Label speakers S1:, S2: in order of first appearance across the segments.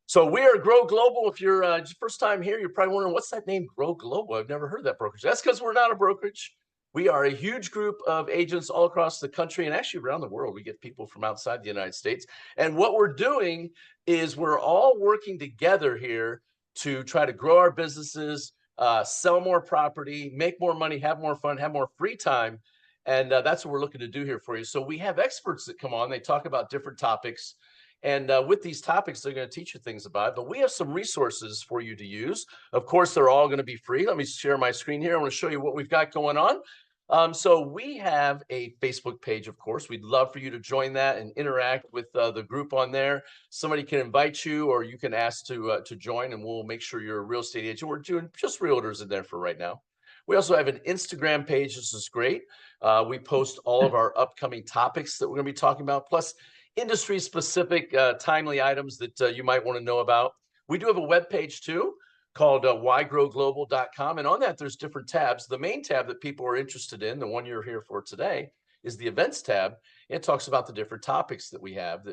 S1: So we are Grow Global. If you're first time here, you're probably wondering, what's that name, Grow Global? I've never heard that brokerage. That's because we're not a brokerage. We are a huge group of agents all across the country and actually around the world. We get people from outside the United States. And what we're doing is we're all working together here to try to grow our businesses, sell more property, make more money, have more fun, have more free time. And that's what we're looking to do here for you. So we have experts that come on. They talk about different topics. And with these topics, they're going to teach you things about it. But we have some resources for you to use. Of course, they're all going to be free. Let me share my screen here. I want to show you what we've got going on. So we have a Facebook page, of course. We'd love for you to join that and interact with the group on there. Somebody can invite you, or you can ask to join, and we'll make sure you're a real estate agent. We're doing just realtors in there for right now. We also have an Instagram page. This is great. We post all of our upcoming topics that we're going to be talking about, plus industry specific timely items that you might want to know about. We do have a web page too called whygrowglobal.com. And on that, there's different tabs. The main tab that people are interested in, the one you're here for today, is the events tab. It talks about the different topics that we have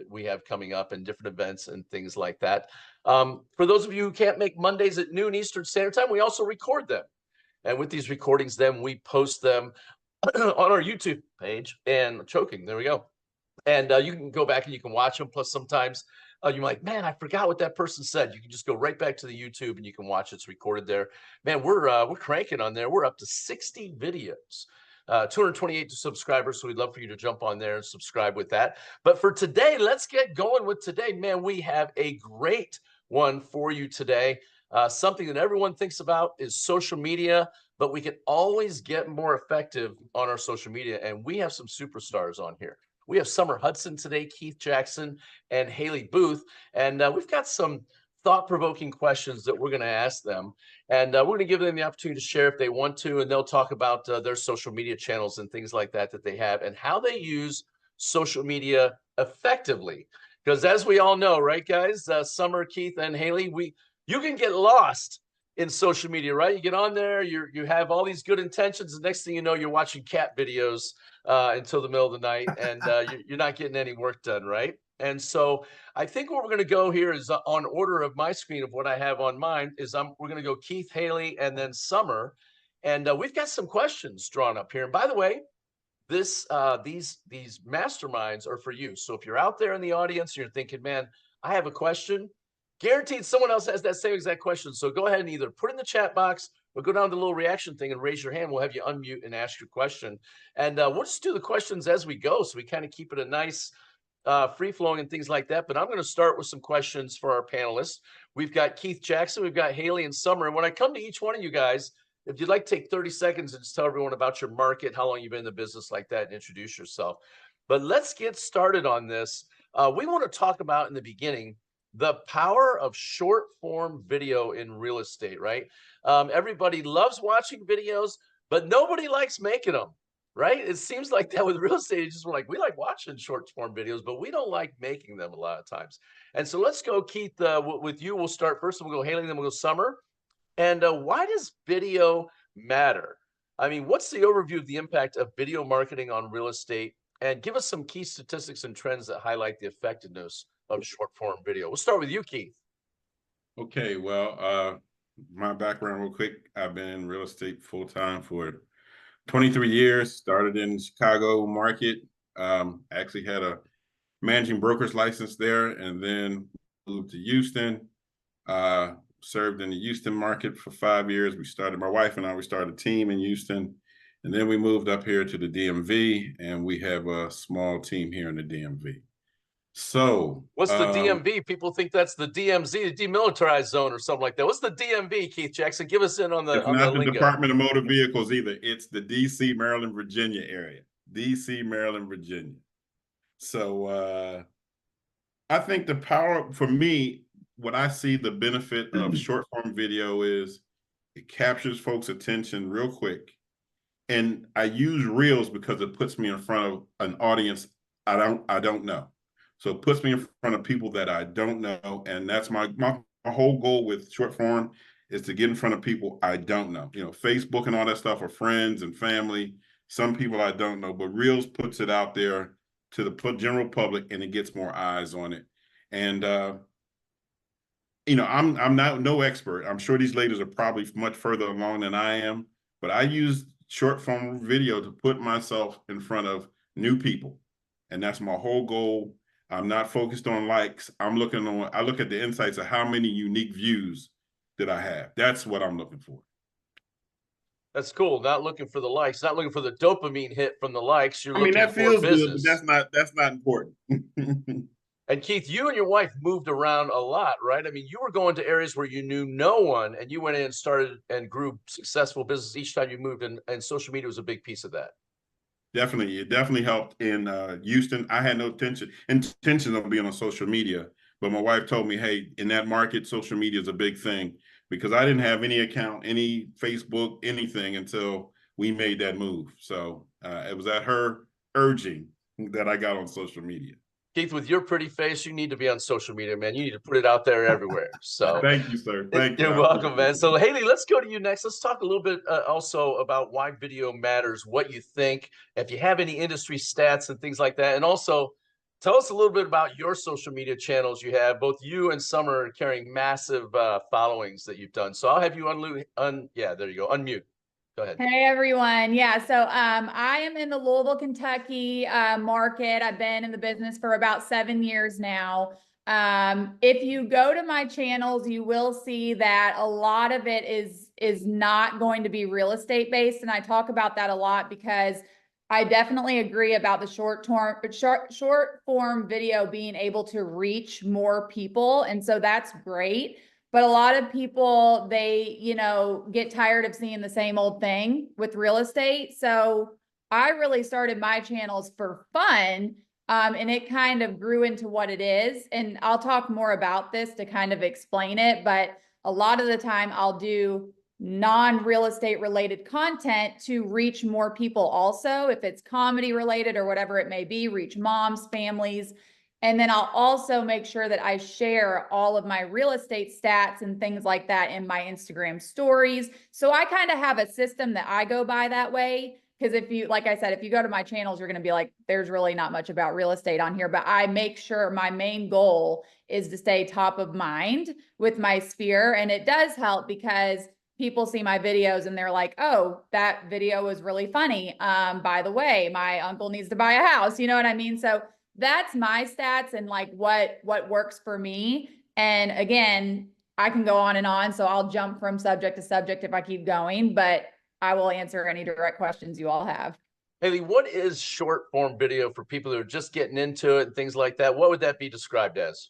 S1: coming up and different events and things like that. For those of you who can't make Mondays at noon Eastern Standard Time, we also record them. And with these recordings, then we post them on our YouTube page. And choking, there we go. And you can go back and you can watch them. Plus, sometimes you're like, man, I forgot what that person said. You can just go right back to the YouTube and you can watch it's recorded there. Man, we're cranking on there. We're up to 60 videos, 228 subscribers. So we'd love for you to jump on there and subscribe with that. But for today, let's get going with today. Man, we have a great one for you today. Something that everyone thinks about is social media, but we can always get more effective on our social media. And we have some superstars on here. We have Summer Hudson today, Keith Jackson, and Haleigh Booth. And we've got some thought-provoking questions that we're going to ask them. And we're going to give them the opportunity to share if they want to, and they'll talk about their social media channels and things like that they have and how they use social media effectively. Because as we all know, right, guys, Summer, Keith, and Haleigh, you can get lost in social media, right? You get on there, you have all these good intentions. The next thing you know, you're watching cat videos until the middle of the night, and you're not getting any work done, right? And so I think what we're going to go here is on order of my screen of what I have on mine is we're going to go Keith, Haleigh, and then Summer. And we've got some questions drawn up here. And by the way, these masterminds are for you. So if you're out there in the audience and you're thinking, man, I have a question, guaranteed someone else has that same exact question. So go ahead and either put in the chat box or go down to the little reaction thing and raise your hand. We'll have you unmute and ask your question. And we'll just do the questions as we go. So we kind of keep it a nice free flowing and things like that. But I'm going to start with some questions for our panelists. We've got Keith Jackson, we've got Haleigh and Summer. And when I come to each one of you guys, if you'd like to take 30 seconds and just tell everyone about your market, how long you've been in the business like that, and introduce yourself. But let's get started on this. We want to talk about in the beginning the power of short form video in real estate, right? Everybody loves watching videos, but nobody likes making them, right? It seems like that with real estate agents. We're like, we like watching short form videos, but we don't like making them a lot of times. And so let's go, Keith, with you. We'll start first. We'll go Haleigh, then we'll go Summer. And why does video matter? I mean, what's the overview of the impact of video marketing on real estate? And give us some key statistics and trends that highlight the effectiveness of short form video. We'll start with you, Keith.
S2: Okay, well, my background real quick. I've been in real estate full time for 23 years, started in Chicago market, actually had a managing broker's license there, and then moved to Houston, served in the Houston market for 5 years. My wife and I, we started a team in Houston, and then we moved up here to the DMV, and we have a small team here in the DMV. So
S1: what's the DMV? People think that's the DMZ, the demilitarized zone or something like that. What's the DMV, Keith Jackson? Give us in on the
S2: It's not the
S1: lingo.
S2: Department of Motor Vehicles either. It's the DC, Maryland, Virginia area. DC, Maryland, Virginia. So I think the power, for me, what I see the benefit of short form video is it captures folks' attention real quick. And I use Reels because it puts me in front of an audience I don't know. So it puts me in front of people that I don't know. And that's my whole goal with short form is to get in front of people I don't know. You know, Facebook and all that stuff are friends and family, some people I don't know, but Reels puts it out there to the general public and it gets more eyes on it. And you know, I'm not no expert. I'm sure these ladies are probably much further along than I am, but I use short form video to put myself in front of new people. And that's my whole goal. I'm not focused on likes. I look at the insights of how many unique views that I have. That's what I'm looking for.
S1: That's cool. Not looking for the likes, not looking for the dopamine hit from the likes. You're
S2: I mean,
S1: looking
S2: that
S1: for
S2: feels good, but
S1: business.
S2: that's not important.
S1: And Keith, you and your wife moved around a lot, right? I mean, you were going to areas where you knew no one, and you went in and started and grew successful business each time you moved, and social media was a big piece of that.
S2: Definitely, it definitely helped in Houston. I had no intention of being on social media, but my wife told me, "Hey, in that market, social media is a big thing," because I didn't have any account, any Facebook, anything until we made that move. So it was at her urging that I got on social media.
S1: Keith, with your pretty face, you need to be on social media, man. You need to put it out there everywhere. So
S2: Thank you, sir. Thank you.
S1: you're
S2: I
S1: welcome,
S2: appreciate
S1: man. So
S2: that.
S1: Haleigh, let's go to you next. Let's talk a little bit also about why video matters, what you think, if you have any industry stats and things like that. And also tell us a little bit about your social media channels you have. Both you and Summer are carrying massive followings that you've done. So I'll have you yeah, there you go. Unmute. Go ahead.
S3: Hey everyone. Yeah, so I am in the Louisville, Kentucky market. I've been in the business for about 7 years now. If you go to my channels, you will see that a lot of it is not going to be real estate based, and I talk about that a lot because I definitely agree about the short form video being able to reach more people, and so that's great. But a lot of people, they, get tired of seeing the same old thing with real estate. So I really started my channels for fun, and it kind of grew into what it is. And I'll talk more about this to kind of explain it. But a lot of the time I'll do non-real estate related content to reach more people also, if it's comedy related or whatever it may be, reach moms, families. And then I'll also make sure that I share all of my real estate stats and things like that in my Instagram stories. So I kind of have a system that I go by that way. Because if you, like I said, if you go to my channels, you're going to be like, there's really not much about real estate on here. But I make sure my main goal is to stay top of mind with my sphere. And it does help because people see my videos and they're like, oh, that video was really funny. By the way, my uncle needs to buy a house. You know what I mean? So that's my stats and like what works for me. And again, I can go on and on, so I'll jump from subject to subject if I keep going, but I will answer any direct questions you all have.
S1: Haleigh, what is short form video for people who are just getting into it and things like that? What would that be described as?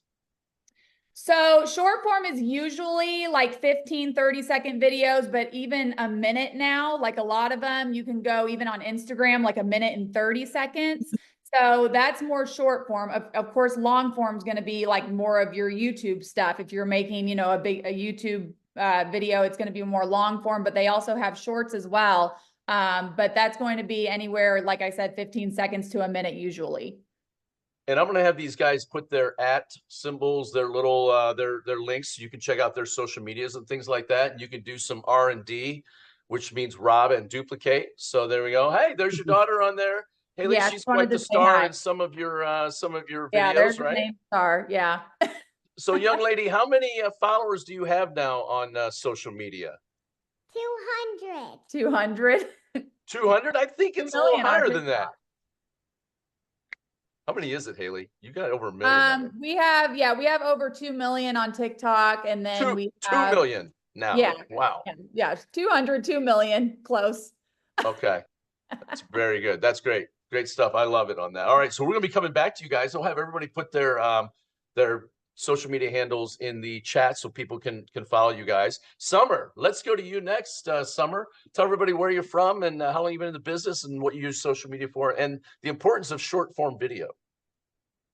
S3: So short form is usually like 15-30-second videos, but even a minute now, like a lot of them, you can go even on Instagram, like 1:30. So that's more short form. Of course, long form is going to be like more of your YouTube stuff. If you're making, a YouTube video, it's going to be more long form, but they also have shorts as well. But that's going to be anywhere, like I said, 15 seconds to a minute usually.
S1: And I'm going to have these guys put their at symbols, their little their links. You can check out their social medias and things like that. And you can do some R&D, which means rob and duplicate. So there we go. Hey, there's your daughter on there. Haleigh,
S3: Yeah,
S1: she's quite the star in some of your
S3: yeah,
S1: videos,
S3: there's the
S1: right?
S3: name star. Yeah.
S1: So, young lady, how many followers do you have now on social media?
S3: 200. 200.
S1: 200? I think it's a little higher than that.
S3: TikTok.
S1: How many is it, Haleigh? You got over 1 million.
S3: We have over 2 million on TikTok, and then we have
S1: 2 million now.
S3: Yeah.
S1: Wow.
S3: Yeah. 2 million, close.
S1: Okay. That's very good. That's great. Great stuff. I love it on that. All right. So we're going to be coming back to you guys. I'll have everybody put their social media handles in the chat so people can follow you guys. Summer, let's go to you next. Summer, tell everybody where you're from and how long you've been in the business and what you use social media for and the importance of short form video.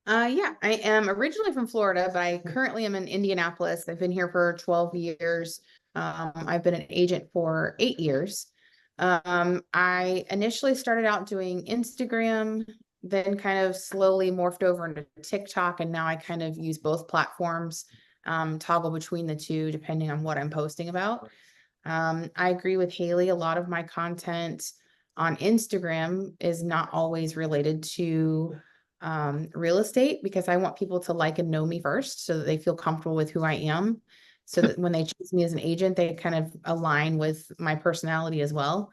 S4: Yeah, I am originally from Florida, but I currently am in Indianapolis. I've been here for 12 years. I've been an agent for 8 years. I initially started out doing Instagram, then kind of slowly morphed over into TikTok, and now I kind of use both platforms, toggle between the two depending on what I'm posting about. I agree with Haleigh. A lot of my content on Instagram is not always related to real estate because I want people to like and know me first so that they feel comfortable with who I am. So that when they choose me as an agent, they kind of align with my personality as well.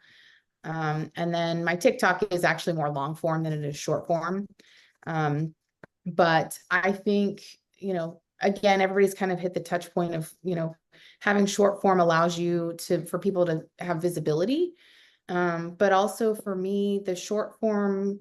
S4: And then my TikTok is actually more long form than it is short form. But I think, you know, again, everybody's kind of hit the touch point of, you know, having short form allows you for people to have visibility. But also for me, the short form,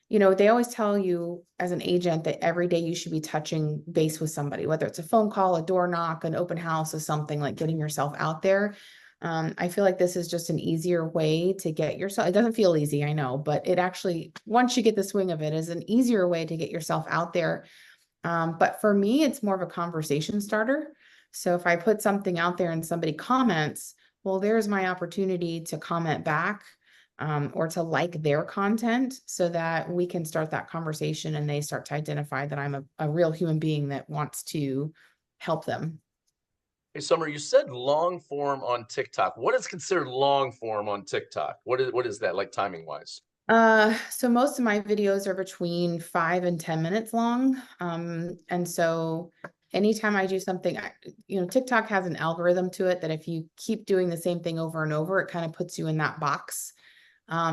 S4: you know, they always tell you as an agent that every day you should be touching base with somebody, whether it's a phone call, a door knock, an open house, or something, like getting yourself out there. I feel like this is just an easier way to get yourself. It doesn't feel easy, I know, but it actually, once you get the swing of it, is an easier way to get yourself out there. But for me, it's more of a conversation starter. So if I put something out there and somebody comments, well, there's my opportunity to comment back, or to like their content so that we can start that conversation and they start to identify that I'm a real human being that wants to help them.
S1: Hey, Summer, you said long form on TikTok. What is considered long form on TikTok? What is that, like, timing wise?
S4: So most of my videos are between 5 and 10 minutes long. And so anytime I do something, you know, TikTok has an algorithm to it that if you keep doing the same thing over and over, it kind of puts you in that box.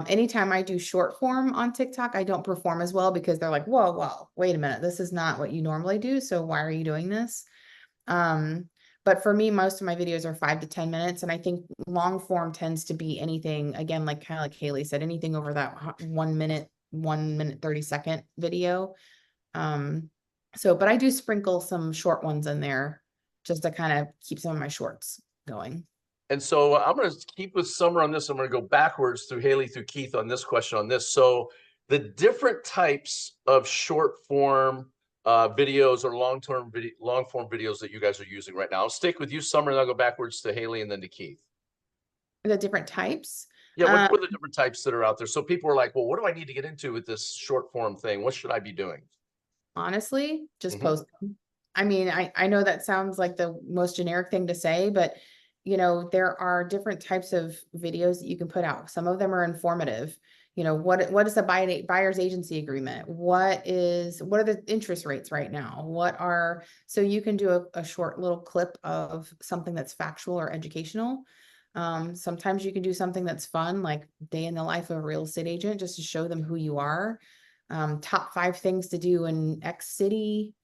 S4: Anytime I do short form on TikTok, I don't perform as well because they're like, whoa, wait a minute, this is not what you normally do. So why are you doing this? But for me, most of my videos are 5 to 10 minutes. And I think long form tends to be anything, again, like kind of like Haleigh said, anything over that 1 minute, 1 minute, 30 second video. But I do sprinkle some short ones in there just to kind of keep some of my shorts going.
S1: And so I'm going to keep with Summer on this. I'm going to go backwards through Haleigh, through Keith on this question on this. So the different types of short form videos or long form videos that you guys are using right now. I'll stick with you, Summer, and I'll go backwards to Haleigh and then to Keith.
S4: The different types.
S1: Yeah, what are the different types that are out there? So people are like, well, what do I need to get into with this short form thing? What should I be doing?
S4: Honestly, just post them. I mean, I know that sounds like the most generic thing to say, but you know, there are different types of videos that you can put out. Some of them are informative. You know, what is a buyer's agency agreement? What are the interest rates right now? So you can do a short little clip of something that's factual or educational. Sometimes you can do something that's fun, like day in the life of a real estate agent, just to show them who you are. Top 5 things to do in X city.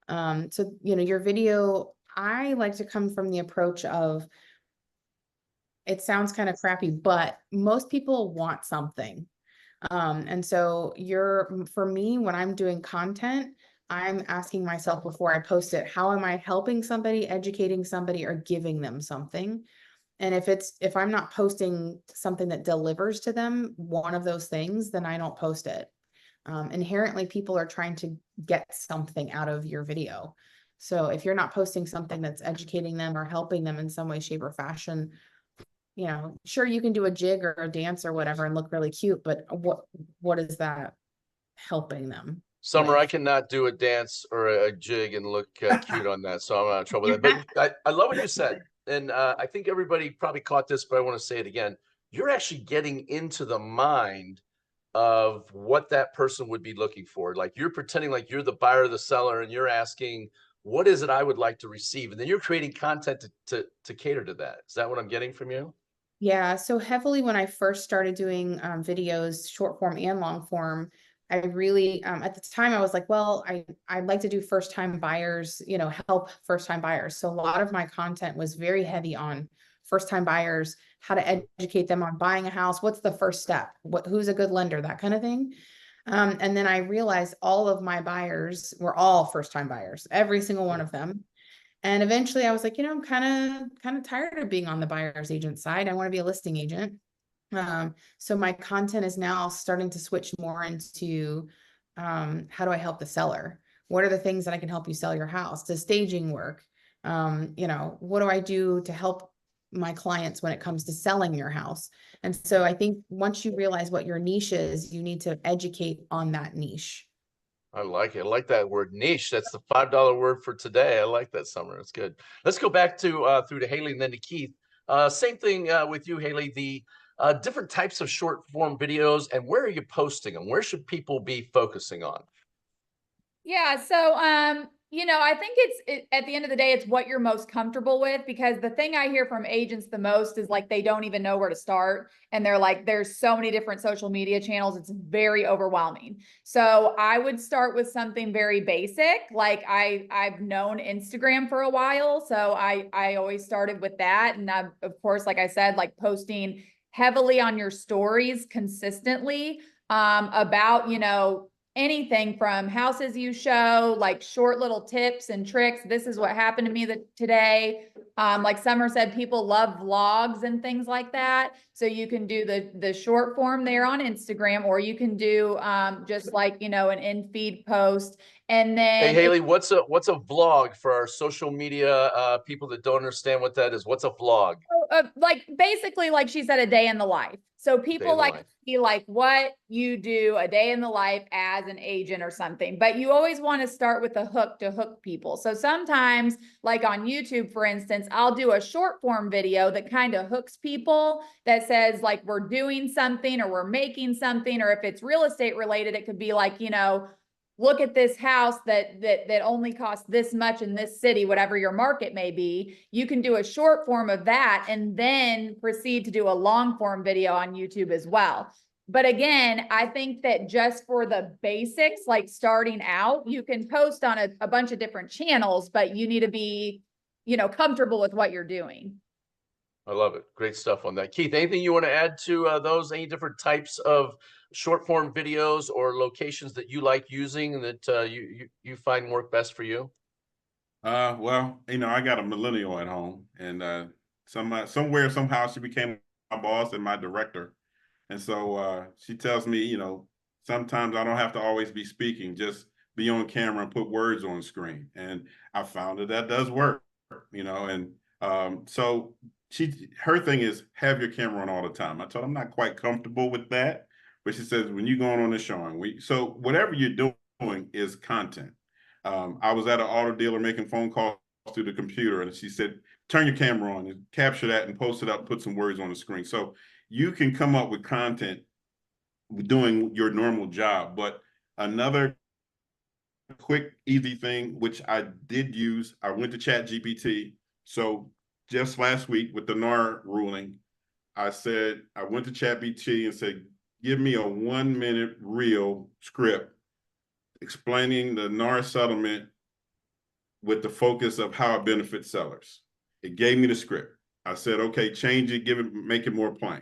S4: So, you know, your video, I like to come from the approach of, it sounds kind of crappy, but most people want something. And so for me, when I'm doing content, I'm asking myself before I post it, how am I helping somebody, educating somebody, or giving them something? And if I'm not posting something that delivers to them one of those things, then I don't post it. Inherently, people are trying to get something out of your video. So if you're not posting something that's educating them or helping them in some way, shape, or fashion, you know, sure, you can do a jig or a dance or whatever and look really cute, but what is that helping them?
S1: Summer,
S4: with?
S1: I cannot do a dance or a jig and look cute on that, so I'm not in trouble with that. But I love what you said, and I think everybody probably caught this, but I want to say it again. You're actually getting into the mind of what that person would be looking for. Like, you're pretending like you're the buyer or the seller, and you're asking, what is it I would like to receive? And then you're creating content to cater to that. Is that what I'm getting from you?
S4: Yeah, so heavily when I first started doing videos, short form and long form, I really at the time I was like, well, I'd like to do first time buyers, you know, help first time buyers. So a lot of my content was very heavy on first time buyers, how to educate them on buying a house, what's the first step, who's a good lender, that kind of thing. And then I realized all of my buyers were all first time buyers, every single one of them. And eventually I was like, you know, I'm kind of tired of being on the buyer's agent side. I want to be a listing agent. So my content is now starting to switch more into how do I help the seller? What are the things that I can help you sell your house? Does staging work? You know, what do I do to help my clients when it comes to selling your house? And so I think once you realize what your niche is, you need to educate on that niche.
S1: I like it. I like that word, niche. That's the $5 word for today. I like that, Summer. It's good. Let's go back to through to Haleigh and then to Keith. Same thing with you, Haleigh. The different types of short form videos, and where are you posting them? Where should people be focusing on?
S3: Yeah. So, I think at the end of the day, it's what you're most comfortable with, because the thing I hear from agents the most is like, they don't even know where to start. And they're like, there's so many different social media channels. It's very overwhelming. So I would start with something very basic. Like I've known Instagram for a while. So I always started with that. And I've, of course, like I said, like posting heavily on your stories consistently, about, anything from houses you show, like short little tips and tricks. This is what happened to me today. Like Summer said, people love vlogs and things like that. So you can do the short form there on Instagram, or you can do just like, an in-feed post. And
S1: Hey,
S3: then
S1: Haleigh, what's a vlog for our social media people that don't understand what that is? What's a vlog?
S3: like basically, like she said, a day in the life. So
S1: Day
S3: people
S1: in the
S3: like
S1: life.
S3: see like what you do a day in the life as an agent or something, but you always want to start with a hook to hook people. So sometimes, like on YouTube, for instance, I'll do a short form video that kind of hooks people, that says like we're doing something or we're making something, or if it's real estate related, it could be like, look at this house that only costs this much in this city, whatever your market may be. You can do a short form of that and then proceed to do a long form video on YouTube as well. But again, I think that just for the basics, like starting out, you can post on a bunch of different channels, but you need to be, comfortable with what you're doing.
S1: I love it. Great stuff on that. Keith, anything you want to add to those? Any different types of short form videos or locations that you like using that you find work best for you?
S2: Well, I got a millennial at home, and somewhere, somehow she became my boss and my director. And so she tells me, sometimes I don't have to always be speaking, just be on camera and put words on screen. And I found that does work, and so her thing is have your camera on all the time. I told her I'm not quite comfortable with that, but she says, when you're going on the showing, so whatever you're doing is content. I was at an auto dealer making phone calls through the computer, and she said, turn your camera on and capture that and post it up, put some words on the screen. So you can come up with content doing your normal job. But another quick, easy thing, which I did use, I went to Chat GPT. So just last week with the NAR ruling, I went to Chat GPT and said, give me a 1-minute reel script explaining the NAR settlement with the focus of how it benefits sellers. It gave me the script. I said, okay, change it, make it more plain.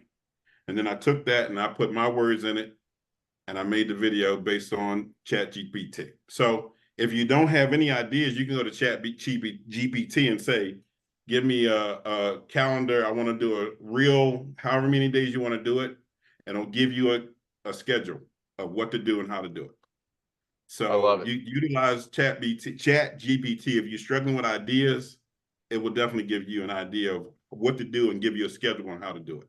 S2: And then I took that and I put my words in it, and I made the video based on Chat GPT. So if you don't have any ideas, you can go to Chat GPT and say, give me a calendar. I want to do a reel, however many days you want to do it. And it'll give you a schedule of what to do and how to do it.
S1: I love
S2: So
S1: it.
S2: you utilize Chat GPT. If you're struggling with ideas, it will definitely give you an idea of what to do and give you a schedule on how to do it.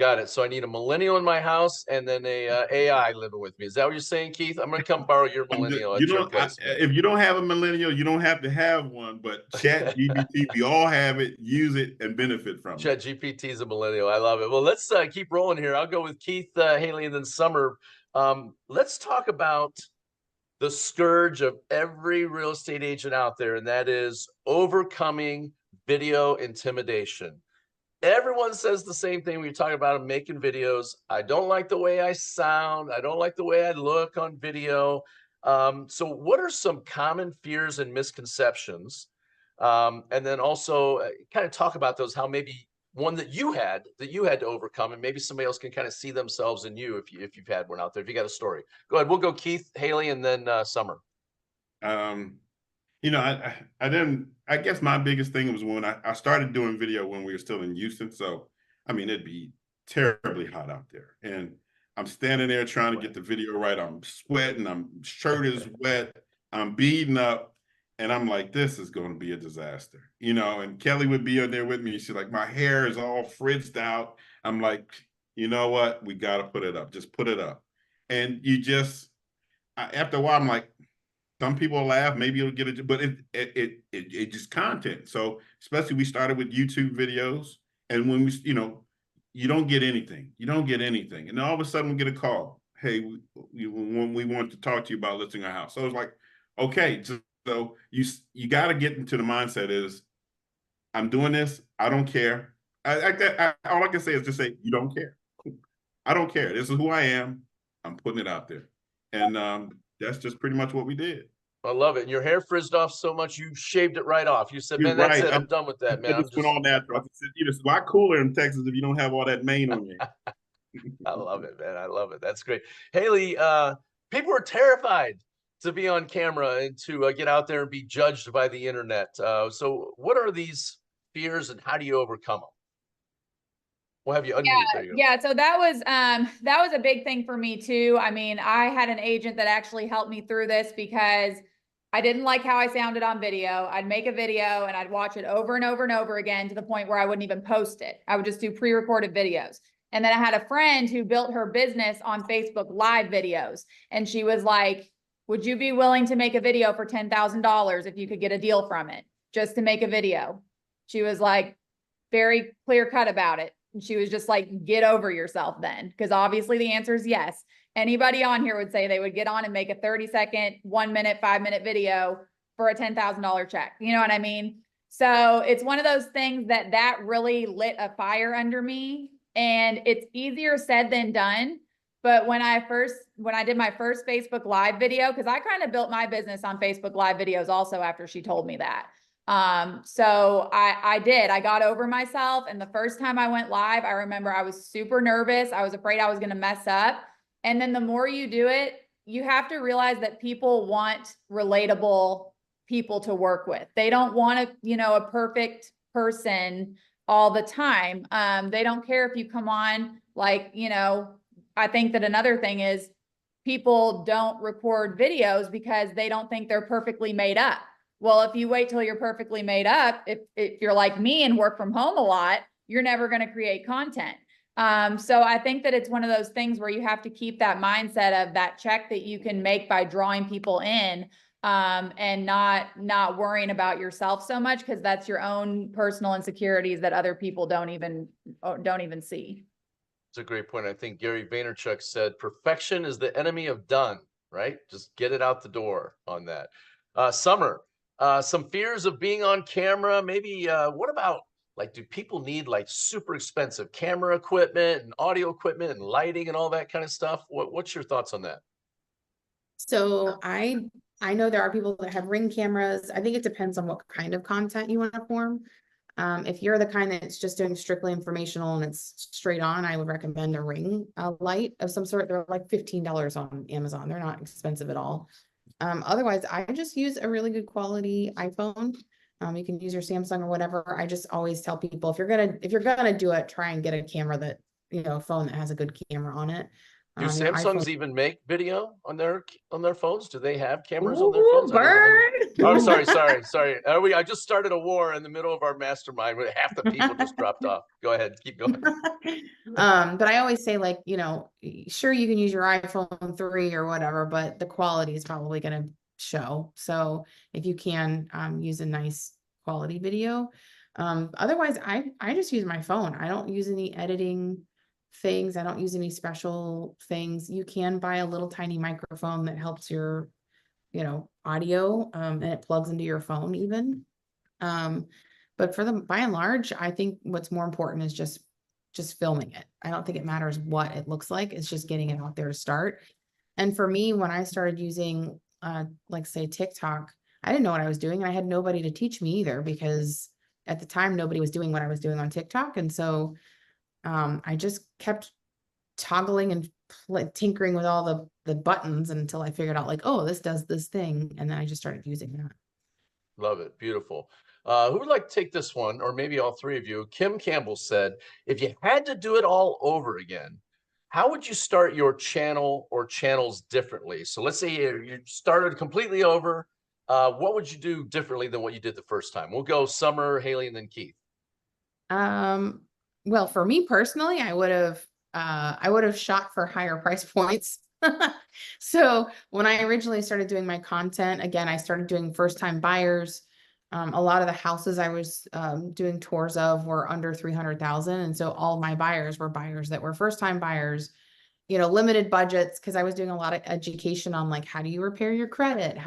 S1: Got it. So I need a millennial in my house and then a AI living with me. Is that what you're saying, Keith? I'm going to come borrow your millennial at your place.
S2: If you don't have a millennial, you don't have to have one. But Chat GPT, we all have it. Use it and benefit from it.
S1: Chat GPT is a millennial. I love it. Well, let's keep rolling here. I'll go with Keith, Haleigh, and then Summer. Let's talk about the scourge of every real estate agent out there, and that is overcoming video intimidation. Everyone says the same thing when you're talking about making videos. I don't like the way I sound. I don't like the way I look on video. So what are some common fears and misconceptions? And then also kind of talk about those, how maybe one that you had to overcome, and maybe somebody else can kind of see themselves in you if you've had one out there, if you got a story. Go ahead. We'll go Keith, Haleigh, and then Summer.
S2: I didn't, I guess my biggest thing was when I started doing video when we were still in Houston. So, I mean, it'd be terribly hot out there. And I'm standing there trying to get the video right. I'm sweating, shirt is wet, I'm beating up. And I'm like, this is going to be a disaster, and Kelly would be on there with me. She's like, my hair is all frizzed out. I'm like, you know what? We got to put it up. Just put it up. And after a while, I'm like, some people laugh, maybe it'll get it, but it just content. So especially we started with YouTube videos, and when you don't get anything, and then all of a sudden we get a call. Hey, we want to talk to you about listing a house. So I was like, okay, so you got to get into the mindset is, I'm doing this. I don't care. All I can say is just say, you don't care. I don't care. This is who I am. I'm putting it out there. And that's just pretty much what we did.
S1: I love it. And your hair frizzed off so much, you shaved it right off. You said,
S2: You're
S1: man, that's
S2: right.
S1: it. I'm done with that, man.
S2: I just went all natural. I said, it's a lot cooler in Texas if you don't have all that mane on you.
S1: I love it, man. I love it. That's great. Haleigh, people are terrified to be on camera and to get out there and be judged by the internet. So what are these fears and how do you overcome them? We'll have you unmute. There you go.
S3: Yeah. So that was a big thing for me too. I mean, I had an agent that actually helped me through this because I didn't like how I sounded on video. I'd make a video and I'd watch it over and over and over again to the point where I wouldn't even post it. I would just do pre-recorded videos. And then I had a friend who built her business on Facebook Live videos. And she was like, would you be willing to make a video for $10,000 if you could get a deal from it just to make a video? She was like very clear cut about it. And she was just like, get over yourself then. Because obviously the answer is yes. Anybody on here would say they would get on and make a 30-second, 1 minute, 5-minute video for a $10,000 check. You know what I mean? So it's one of those things that really lit a fire under me. And it's easier said than done. But when I did my first Facebook Live video, because I kind of built my business on Facebook Live videos also after she told me that. So I got over myself. And the first time I went live, I remember I was super nervous. I was afraid I was going to mess up. And then the more you do it, you have to realize that people want relatable people to work with. They don't want a perfect person all the time. They don't care if you come on, I think that another thing is people don't record videos because they don't think they're perfectly made up. Well, if you wait till you're perfectly made up, if you're like me and work from home a lot, you're never going to create content. So I think that it's one of those things where you have to keep that mindset of that check that you can make by drawing people in, and not worrying about yourself so much, because that's your own personal insecurities that other people don't even see.
S1: It's a great point. I think Gary Vaynerchuk said, perfection is the enemy of done, right? Just get it out the door on that. Summer, some fears of being on camera. Maybe what about, do people need super expensive camera equipment and audio equipment and lighting and all that kind of stuff? What's your thoughts on that?
S4: So I know there are people that have Ring cameras. I think it depends on what kind of content you want to form. If you're the kind that's just doing strictly informational and it's straight on, I would recommend a Ring light of some sort. They're like $15 on Amazon. They're not expensive at all. Otherwise, I just use a really good quality iPhone. You can use your Samsung or whatever. I just always tell people, if you're gonna do it, try and get a camera that, phone that has a good camera on it.
S1: Do Samsungs even make video on their phones? Do they have cameras on their phones? Oh, sorry. I just started a war in the middle of our mastermind where half the people just dropped off. Go ahead, keep going.
S4: But I always say, sure, you can use your iPhone 3 or whatever, but the quality is probably going to show. So if you can use a nice quality video. Otherwise, I just use my phone. I don't use any editing things. I don't use any special things. You can buy a little tiny microphone that helps your, audio, and it plugs into your phone even. But by and large, I think what's more important is just filming it. I don't think it matters what it looks like. It's just getting it out there to start. And for me, when I started using, say TikTok, I didn't know what I was doing. And I had nobody to teach me either, because at the time, nobody was doing what I was doing on TikTok. And so I just kept toggling and tinkering with all the buttons until I figured out oh, this does this thing. And then I just started using that.
S1: Love it. Beautiful. Who would like to take this one, or maybe all three of you? Kim Campbell said, if you had to do it all over again, how would you start your channel or channels differently? So let's say you started completely over. What would you do differently than what you did the first time? We'll go Summer, Haleigh, and then Keith.
S4: Well, for me personally, I would have shot for higher price points. So when I originally started doing my content, again, I started doing first-time buyers. A lot of the houses I was doing tours of were under 300,000. And so all of my buyers were buyers that were first-time buyers. limited budgets, because I was doing a lot of education on like, how do you repair your credit?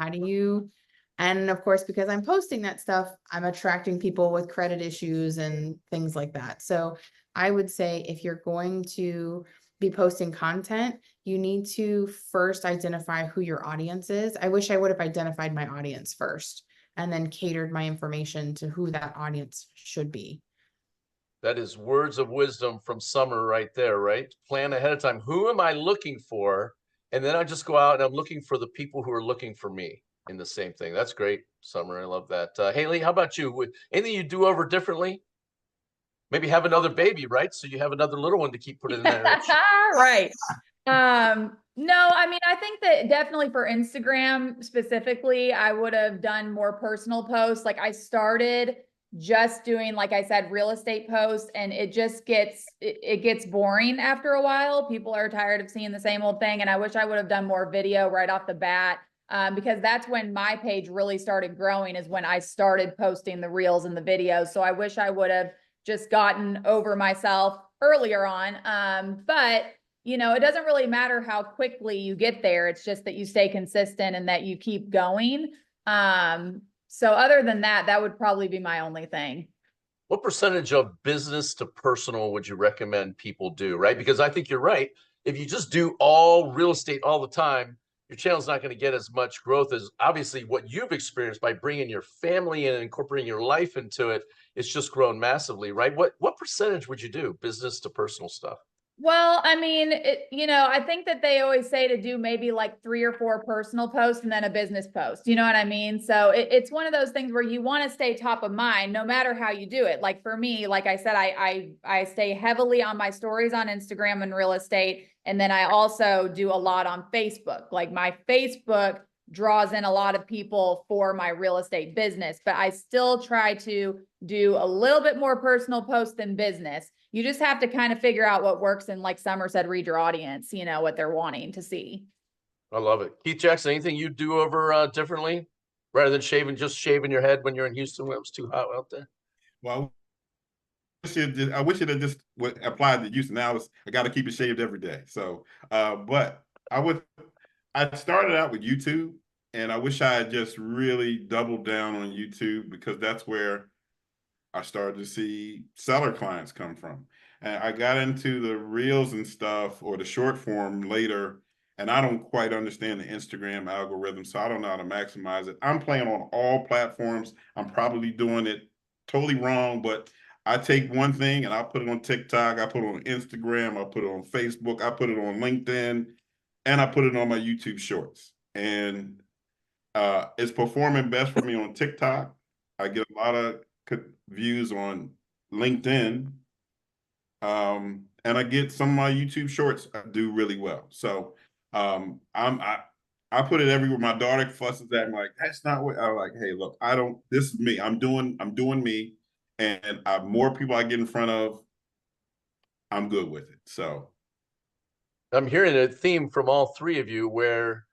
S4: And of course, because I'm posting that stuff, I'm attracting people with credit issues and things like that. So I would say if you're going to be posting content, you need to first identify who your audience is. I wish I would have identified my audience first and then catered my information to who that audience should be.
S1: That is words of wisdom from Summer right there, right? Plan ahead of time. Who am I looking for? And then I just go out and I'm looking for the people who are looking for me in the same thing. That's great, Summer. I love that. Haleigh, how about you? Anything you do over differently? Maybe have another baby, right? So you have another little one to keep putting in there.
S3: Right. No, I mean, I think that definitely for Instagram specifically, I would have done more personal posts. Like I started just doing, like I said, real estate posts, and it just gets boring after a while. People are tired of seeing the same old thing. And I wish I would have done more video right off the bat. Because that's when my page really started growing, is when I started posting the reels and the videos. So I wish I would have just gotten over myself earlier on. But it doesn't really matter how quickly you get there. It's just that you stay consistent and that you keep going. So other than that, that would probably be my only thing.
S1: What percentage of business to personal would you recommend people do, right? Because I think you're right. If you just do all real estate all the time, your channel's not going to get as much growth as obviously what you've experienced by bringing your family in and incorporating your life into it. It's just grown massively, right? What percentage would you do business to personal stuff?
S3: Well, I mean, I think that they always say to do maybe like 3 or 4 personal posts and then a business post. You know what I mean? So it's one of those things where you want to stay top of mind no matter how you do it. Like for me, like I said, I stay heavily on my stories on Instagram and real estate. And then I also do a lot on Facebook. Like my Facebook draws in a lot of people for my real estate business, but I still try to do a little bit more personal posts than business. You just have to kind of figure out what works. And like Summer said, read your audience, what they're wanting to see.
S1: I love it. Keith Jackson, anything you do over differently rather than just shaving your head when you're in Houston when it was too hot out there?
S2: Well, I wish it had just applied to Houston. Now I got to keep it shaved every day. So, but I started out with YouTube, and I wish I had just really doubled down on YouTube, because that's where I started to see seller clients come from. And I got into the reels and stuff, or the short form, later, and I don't quite understand the Instagram algorithm, so I don't know how to maximize it. I'm playing on all platforms. I'm probably doing it totally wrong, but I take one thing and I put it on TikTok, I put it on Instagram, I put it on Facebook, I put it on LinkedIn, and I put it on my YouTube shorts. And it's performing best for me on TikTok. I get a lot of views on LinkedIn, and I get some of my YouTube shorts do really well. So I put it everywhere. My daughter fusses at me like, that's not what I'm like. Hey, look, this is me. I'm doing me, and more people I get in front of, I'm good with it. So
S1: I'm hearing a theme from all three of you where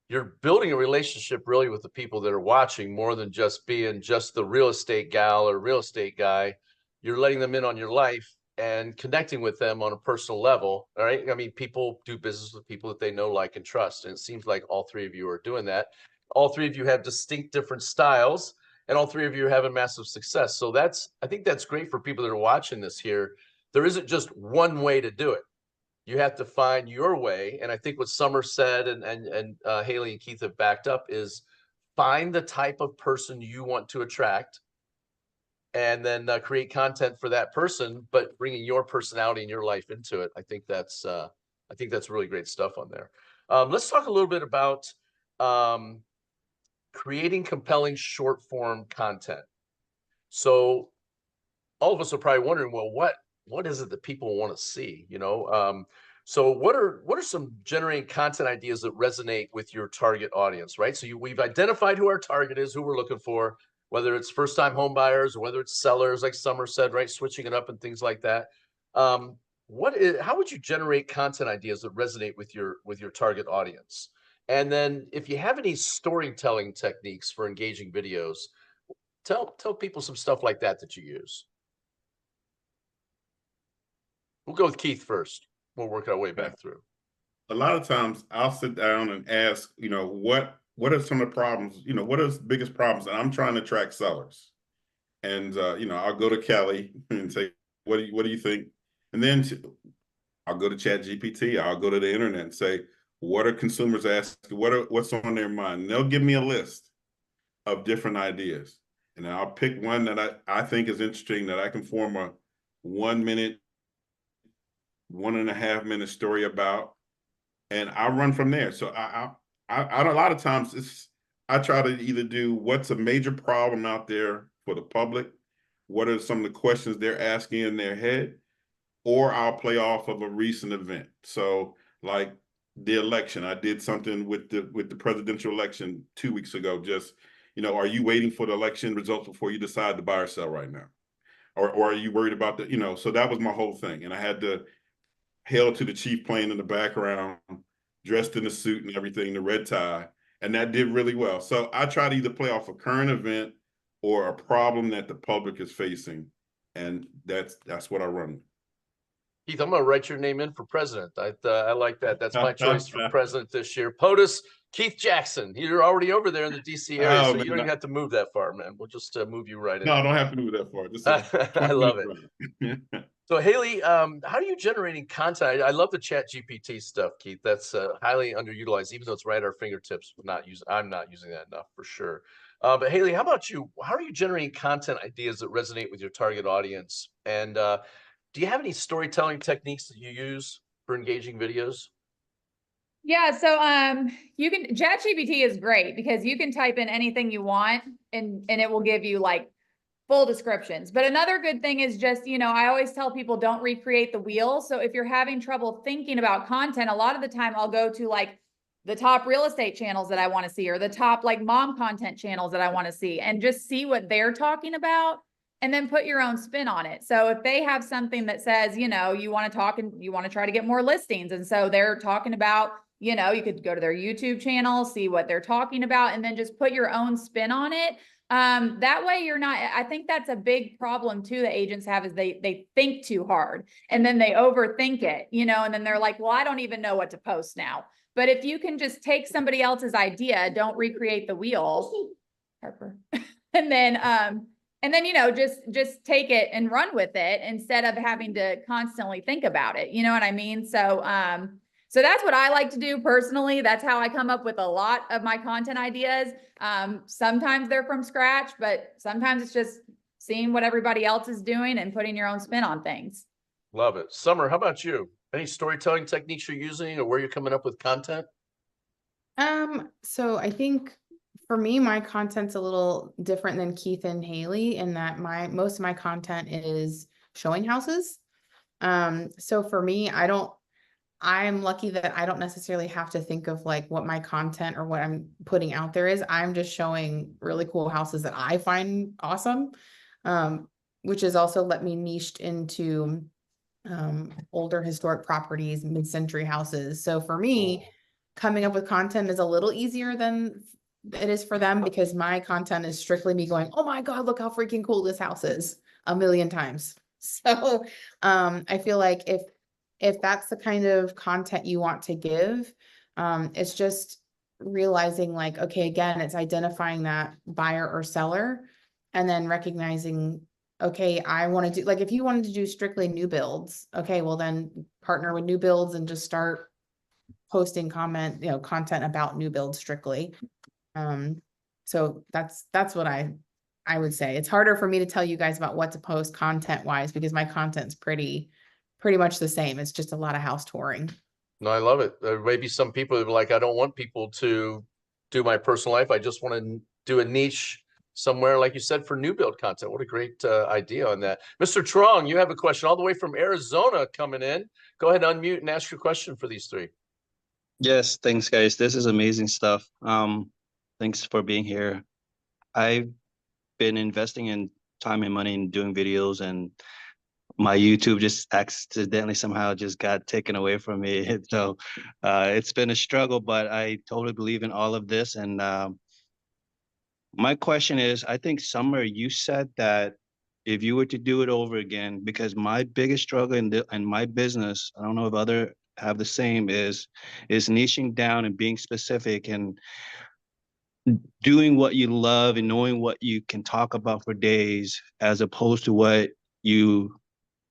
S1: you're building a relationship really with the people that are watching, more than just being just the real estate gal or real estate guy. You're letting them in on your life and connecting with them on a personal level. All right. I mean, people do business with people that they know, like, and trust. And it seems like all three of you are doing that. All three of you have distinct different styles, and all three of you are having massive success. So I think that's great for people that are watching this here. There isn't just one way to do it. You have to find your way. And I think what Summer said, and Haleigh and Keith have backed up, is find the type of person you want to attract, and then create content for that person, but bringing your personality and your life into it. I think that's really great stuff on there. Let's talk a little bit about creating compelling short form content. So all of us are probably wondering, well, what is it that people want to see? So what are some generating content ideas that resonate with your target audience, right? So we've identified who our target is, who we're looking for, whether it's first-time home buyers or whether it's sellers, like Summer said, right? Switching it up and things like that. How would you generate content ideas that resonate with your target audience? And then if you have any storytelling techniques for engaging videos, tell people some stuff like that you use. We'll go with Keith first. We'll work our way back through.
S2: a lot of times I'll sit down and ask, you know, what are some of the problems, you know, what are the biggest problems? And I'm trying to track sellers. And you know, I'll go to Kelly and say, what do you think? And then I'll go to Chat GPT, I'll go to the internet and say, what are consumers asking? What's on their mind? And they'll give me a list of different ideas. And then I'll pick one that I think is interesting, that I can form a 1 minute, 1.5 minute story about, and I run from there. So I a lot of times I try to either do what's a major problem out there for the public, what are some of the questions they're asking in their head, or I'll play off of a recent event. So like the election, I did something with the presidential election 2 weeks ago. Just, you know, are you waiting for the election results before you decide to buy or sell right now? Or are you worried about the, you know, so that was my whole thing. And I had to hail to the chief playing in the background, dressed in a suit and everything, the red tie, and that did really well. So I try to either play off a current event or a problem that the public is facing, and that's what I run.
S1: Keith, I'm going to write your name in for president. I like that. That's my choice for president this year. POTUS, Keith Jackson. You're already over there in the DC area, so you don't even have to move that far, man. We'll just move you right in.
S2: No, I don't have to move that far. This is
S1: I love it. So Haleigh, how are you generating content? I love the Chat GPT stuff, Keith. That's highly underutilized, even though it's right at our fingertips. I'm not using that enough for sure. But Haleigh, how about you? How are you generating content ideas that resonate with your target audience? And do you have any storytelling techniques that you use for engaging videos?
S3: Yeah, so you can ChatGPT is great because you can type in anything you want and it will give you like full descriptions. But another good thing is just, you know, I always tell people don't recreate the wheel. So if you're having trouble thinking about content, a lot of the time I'll go to like the top real estate channels that I want to see, or the top like mom content channels that I want to see, and just see what they're talking about and then put your own spin on it. So if they have something that says, you know, you want to talk and you want to try to get more listings, and so they're talking about, you know, you could go to their YouTube channel, see what they're talking about, and then just put your own spin on it. That way you're not, I think that's a big problem too that agents have, is they think too hard and then they overthink it, you know, and then they're like, well, I don't even know what to post now. But if you can just take somebody else's idea, don't recreate the wheel, Harper, and then, you know, just take it and run with it instead of having to constantly think about it. You know what I mean? So, so that's what I like to do personally. That's how I come up with a lot of my content ideas. Sometimes they're from scratch, but sometimes it's just seeing what everybody else is doing and putting your own spin on things.
S1: Love it. Summer, how about you? Any storytelling techniques you're using or where you're coming up with content?
S4: So I think for me, my content's a little different than Keith and Haleigh in that most of my content is showing houses. So for me, I'm lucky that I don't necessarily have to think of like what my content or what I'm putting out there is. I'm just showing really cool houses that I find awesome, which has also let me niched into older historic properties, mid-century houses. So for me, coming up with content is a little easier than it is for them, because my content is strictly me going, oh my God, look how freaking cool this house is, a million times. So I feel like if that's the kind of content you want to give, it's just realizing like, okay, again, it's identifying that buyer or seller and then recognizing, okay, I want to do, like, if you wanted to do strictly new builds, okay, well then partner with new builds and just start posting content about new builds strictly. So that's what I would say. It's harder for me to tell you guys about what to post content wise, because my content's pretty much the same. It's just a lot of house touring.
S1: No, I love it. There may be some people that are like, I don't want people to do my personal life. I just want to do a niche somewhere, like you said, for new build content. What a great idea on that. Mr. Trong, you have a question all the way from Arizona coming in. Go ahead, unmute and ask your question for these three.
S5: Yes, thanks, guys. This is amazing stuff. Thanks for being here. I've been investing in time and money in doing videos, and my YouTube just accidentally somehow just got taken away from me. So it's been a struggle, but I totally believe in all of this. And my question is, I think, Summer, you said that if you were to do it over again, because my biggest struggle in my business, I don't know if other have the same is niching down and being specific and doing what you love and knowing what you can talk about for days, as opposed to what you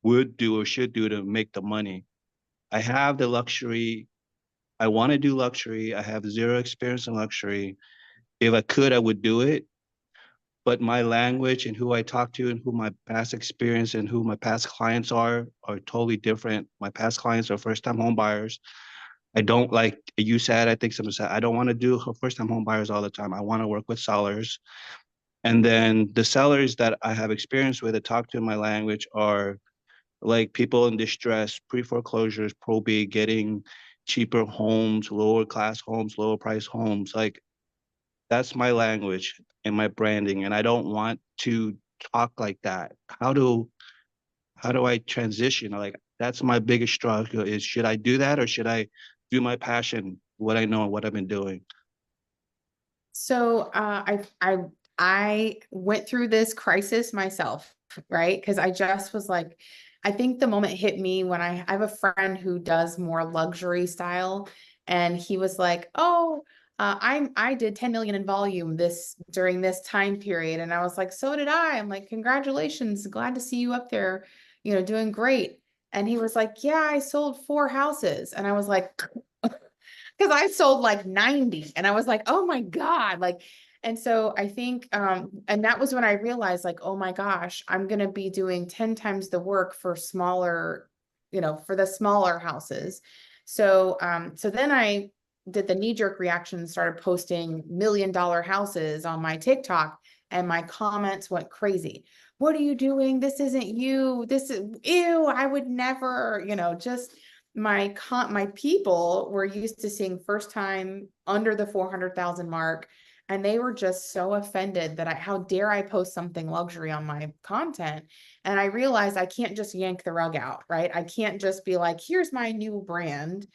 S5: would do or should do to make the money. I have the luxury. I want to do luxury. I have zero experience in luxury. If I could, I would do it. But my language and who I talk to and who my past experience and who my past clients are totally different. My past clients are first-time home buyers. I don't, like you said, I think someone said, I don't want to do first-time home buyers all the time. I want to work with sellers. And then the sellers that I have experience with that talk to in my language are like people in distress, pre-foreclosures, probate, getting cheaper homes, lower class homes, lower price homes. Like that's my language and my branding. And I don't want to talk like that. How do I transition? Like that's my biggest struggle is, should I do that or should I do my passion, what I know and what I've been doing?
S4: So I went through this crisis myself, right? Because I just was like, I think the moment hit me when I have a friend who does more luxury style, and he was like, "Oh, I did 10 million in volume during this time period," and I was like, "So did I." I'm like, "Congratulations, glad to see you up there, doing great." And he was like, "Yeah, I sold 4 houses," and I was like, because I sold like 90 and I was like, oh my God. And so I think, and that was when I realized like, oh my gosh, I'm going to be doing 10 times the work for smaller, for the smaller houses. So, so then I did the knee-jerk reaction and started posting $1 million houses on my TikTok, and my comments went crazy. What are you doing? This isn't you. This is, ew, I would never, just my people were used to seeing first time under the 400,000 mark. And they were just so offended that how dare I post something luxury on my content? And I realized I can't just yank the rug out, right? I can't just be like, here's my new brand.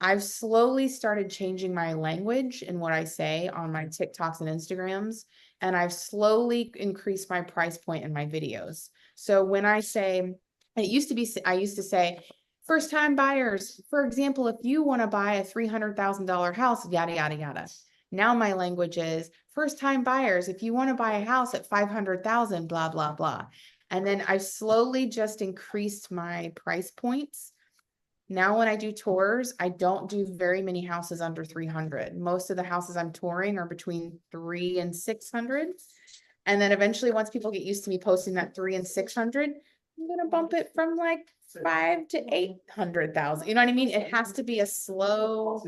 S4: I've slowly started changing my language and what I say on my TikToks and Instagrams. And I've slowly increased my price point in my videos. So when I say, I used to say, first time buyers, for example, if you want to buy a $300,000 house, yada, yada, yada. Now my language is first time buyers, if you want to buy a house at 500,000, blah, blah, blah. And then I slowly just increased my price points. Now, when I do tours, I don't do very many houses under 300. Most of the houses I'm touring are between 300 and 600. And then eventually, once people get used to me posting that 300 and 600, I'm going to bump it from like 500 to 800,000. You know what I mean? It has to be a slow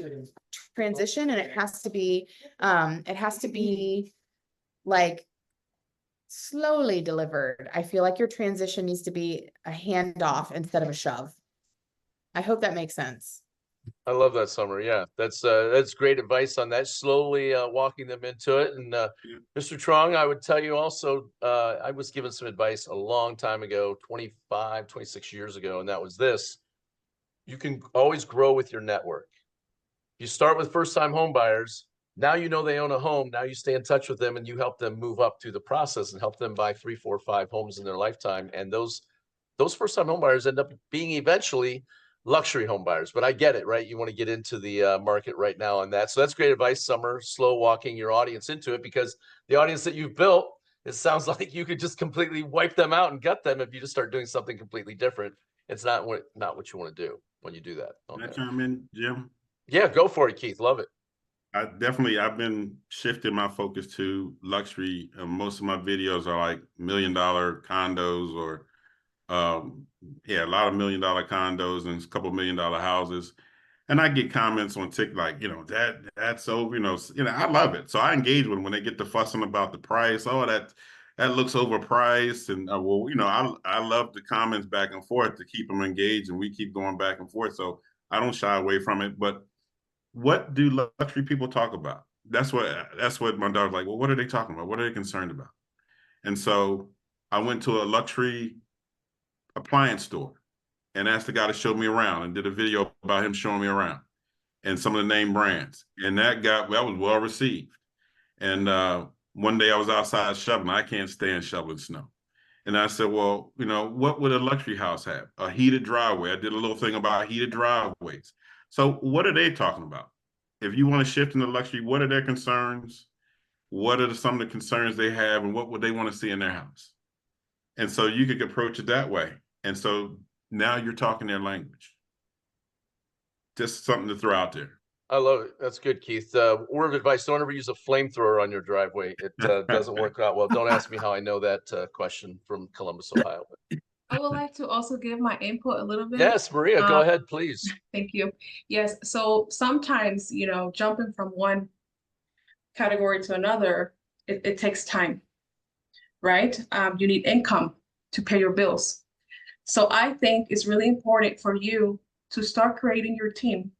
S4: transition, and it has to be like slowly delivered. I feel like your transition needs to be a handoff instead of a shove. I hope that makes sense.
S1: I love that, Summer. Yeah, that's great advice on that. Slowly walking them into it. And Mr. Trong, I would tell you also, I was given some advice a long time ago, 25, 26 years ago, and that was this: you can always grow with your network. You start with first-time home buyers. Now you know they own a home. Now you stay in touch with them and you help them move up through the process and help them buy 3, 4, 5 homes in their lifetime. And those first-time home buyers end up being eventually luxury home buyers. But I get it, right? You want to get into the market right now on that. So that's great advice, Summer. Slow walking your audience into it, because the audience that you've built, it sounds like you could just completely wipe them out and gut them if you just start doing something completely different. It's not what you want to do when you do that.
S2: Can I chime in, Jim?
S1: Yeah, go for it, Keith. Love it.
S2: I've been shifting my focus to luxury. Most of my videos are like $1 million condos, or a lot of $1 million condos and a couple $1 million houses. And I get comments on TikTok, like, that's so, I love it. So I engage with them when they get to fussing about the price. Oh, that looks overpriced. And I love the comments back and forth to keep them engaged, and we keep going back and forth. So I don't shy away from it. But what do luxury people talk about? That's what my daughter's like. Well, what are they talking about? What are they concerned about? And so I went to a luxury appliance store and asked the guy to show me around, and did a video about him showing me around and some of the name brands. And that was well received. And one day I was outside shoveling. I can't stand shoveling snow. And I said, well, you know, what would a luxury house have? A heated driveway. I did a little thing about heated driveways. So what are they talking about? If you want to shift into luxury, what are their concerns? What are some of the concerns they have, and what would they want to see in their house? And so you could approach it that way. And so now you're talking their language. Just something to throw out there.
S1: I love it. That's good, Keith. Word of advice: don't ever use a flamethrower on your driveway. It doesn't work out well. Don't ask me how I know that question from Columbus, Ohio.
S6: I would like to also give my input a little bit.
S1: Yes, Maria, go ahead, please.
S6: Thank you. Yes, so sometimes, jumping from one category to another, it takes time, right? You need income to pay your bills. So I think it's really important for you to start creating your team,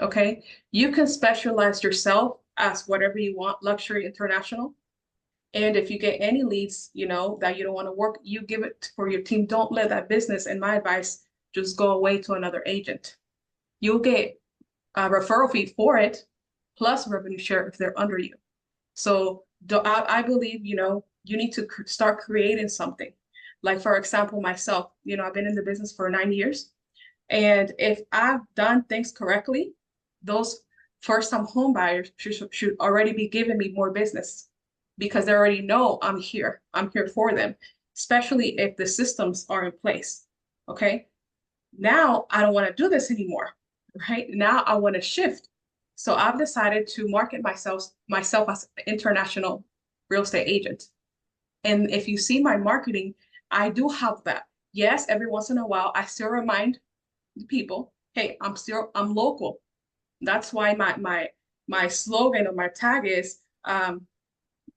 S6: okay? You can specialize yourself as whatever you want, luxury, international. And if you get any leads, that you don't want to work, you give it for your team. Don't let that business, and my advice, just go away to another agent. You'll get a referral fee for it, plus revenue share if they're under you. So I believe, you need to start creating something. Like, for example, myself, I've been in the business for 9 years. And if I've done things correctly, those first-time home buyers should already be giving me more business, because they already know I'm here for them, especially if the systems are in place. Okay. Now I don't want to do this anymore, right? Now I want to shift. So I've decided to market myself as an international real estate agent. And if you see my marketing, I do have that. Yes, every once in a while, I still remind the people, hey, I'm local. That's why my slogan or my tag is,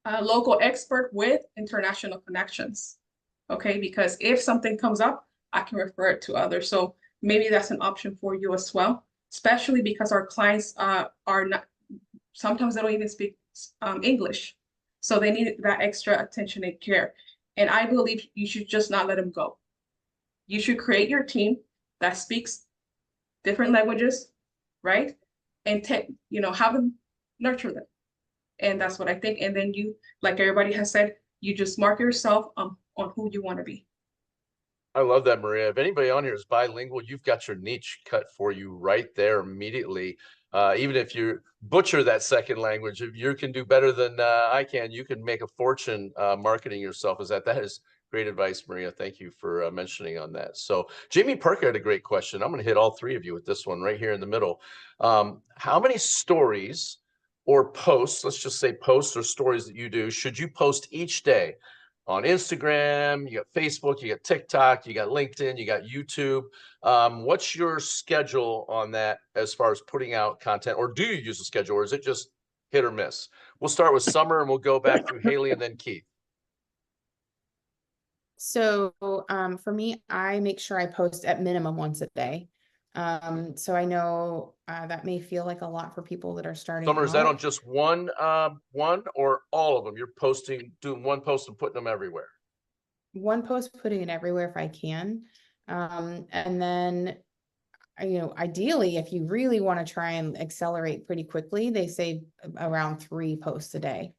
S6: a local expert with international connections. Okay, because if something comes up, I can refer it to others. So maybe that's an option for you as well, especially because our clients are not, sometimes they don't even speak English. So they need that extra attention and care. And I believe you should just not let them go. You should create your team that speaks different languages, right? And have them nurture them. And that's what I think. And then you, like everybody has said, you just mark yourself on who you want to be.
S1: I love that, Maria. If anybody on here is bilingual, you've got your niche cut for you right there immediately. Even if you butcher that second language, if you can do better than I can, you can make a fortune marketing yourself. That is great advice, Maria. Thank you for mentioning on that. So Jamie Parker had a great question. I'm going to hit all three of you with this one right here in the middle. How many stories or posts, let's just say posts or stories that you do, should you post each day? On Instagram, you got Facebook, you got TikTok, you got LinkedIn, you got YouTube. What's your schedule on that as far as putting out content? Or do you use a schedule, or is it just hit or miss? We'll start with Summer and we'll go back through Haleigh and then Keith.
S4: So for me, I make sure I post at minimum once a day. So I know that may feel like a lot for people that are starting
S1: Summer, is that
S4: out.
S1: on just one or all of them? You're doing one post and putting them everywhere?
S4: One post, putting it everywhere if I can. And then, ideally, if you really want to try and accelerate pretty quickly, they say around 3 posts a day,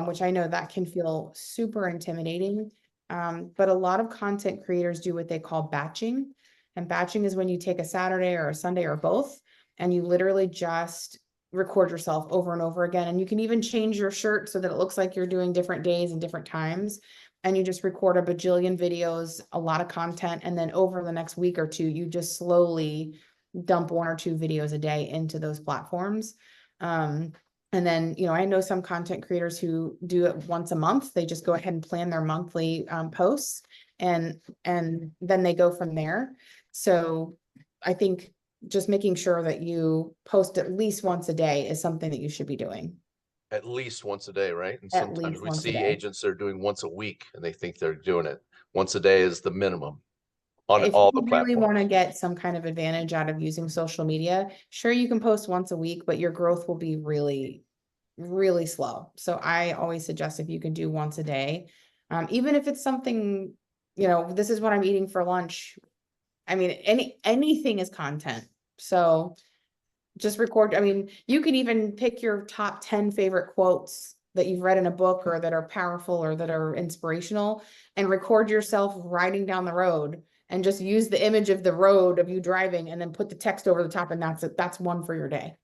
S4: which I know that can feel super intimidating. But a lot of content creators do what they call batching. And batching is when you take a Saturday or a Sunday or both, and you literally just record yourself over and over again. And you can even change your shirt so that it looks like you're doing different days and different times. And you just record a bajillion videos, a lot of content. And then over the next week or two, you just slowly dump 1 or 2 videos a day into those platforms. And then, I know some content creators who do it once a month. They just go ahead and plan their monthly posts, and then they go from there. So I think just making sure that you post at least once a day is something that you should be doing.
S1: At least once a day, right? And
S4: At
S1: sometimes
S4: least
S1: we
S4: once a
S1: see
S4: day.
S1: agents that are doing once a week and they think they're doing it. Once a day is the minimum on
S4: If
S1: all
S4: you
S1: the
S4: really want to
S1: platforms.
S4: get some kind of advantage out of using social media, sure, you can post once a week, but your growth will be really, really slow. So I always suggest if you can do once a day, even if it's something, this is what I'm eating for lunch. I mean, anything is content. So just record. I mean, you can even pick your top 10 favorite quotes that you've read in a book or that are powerful or that are inspirational, and record yourself riding down the road and just use the image of the road of you driving and then put the text over the top, and that's it. That's one for your day.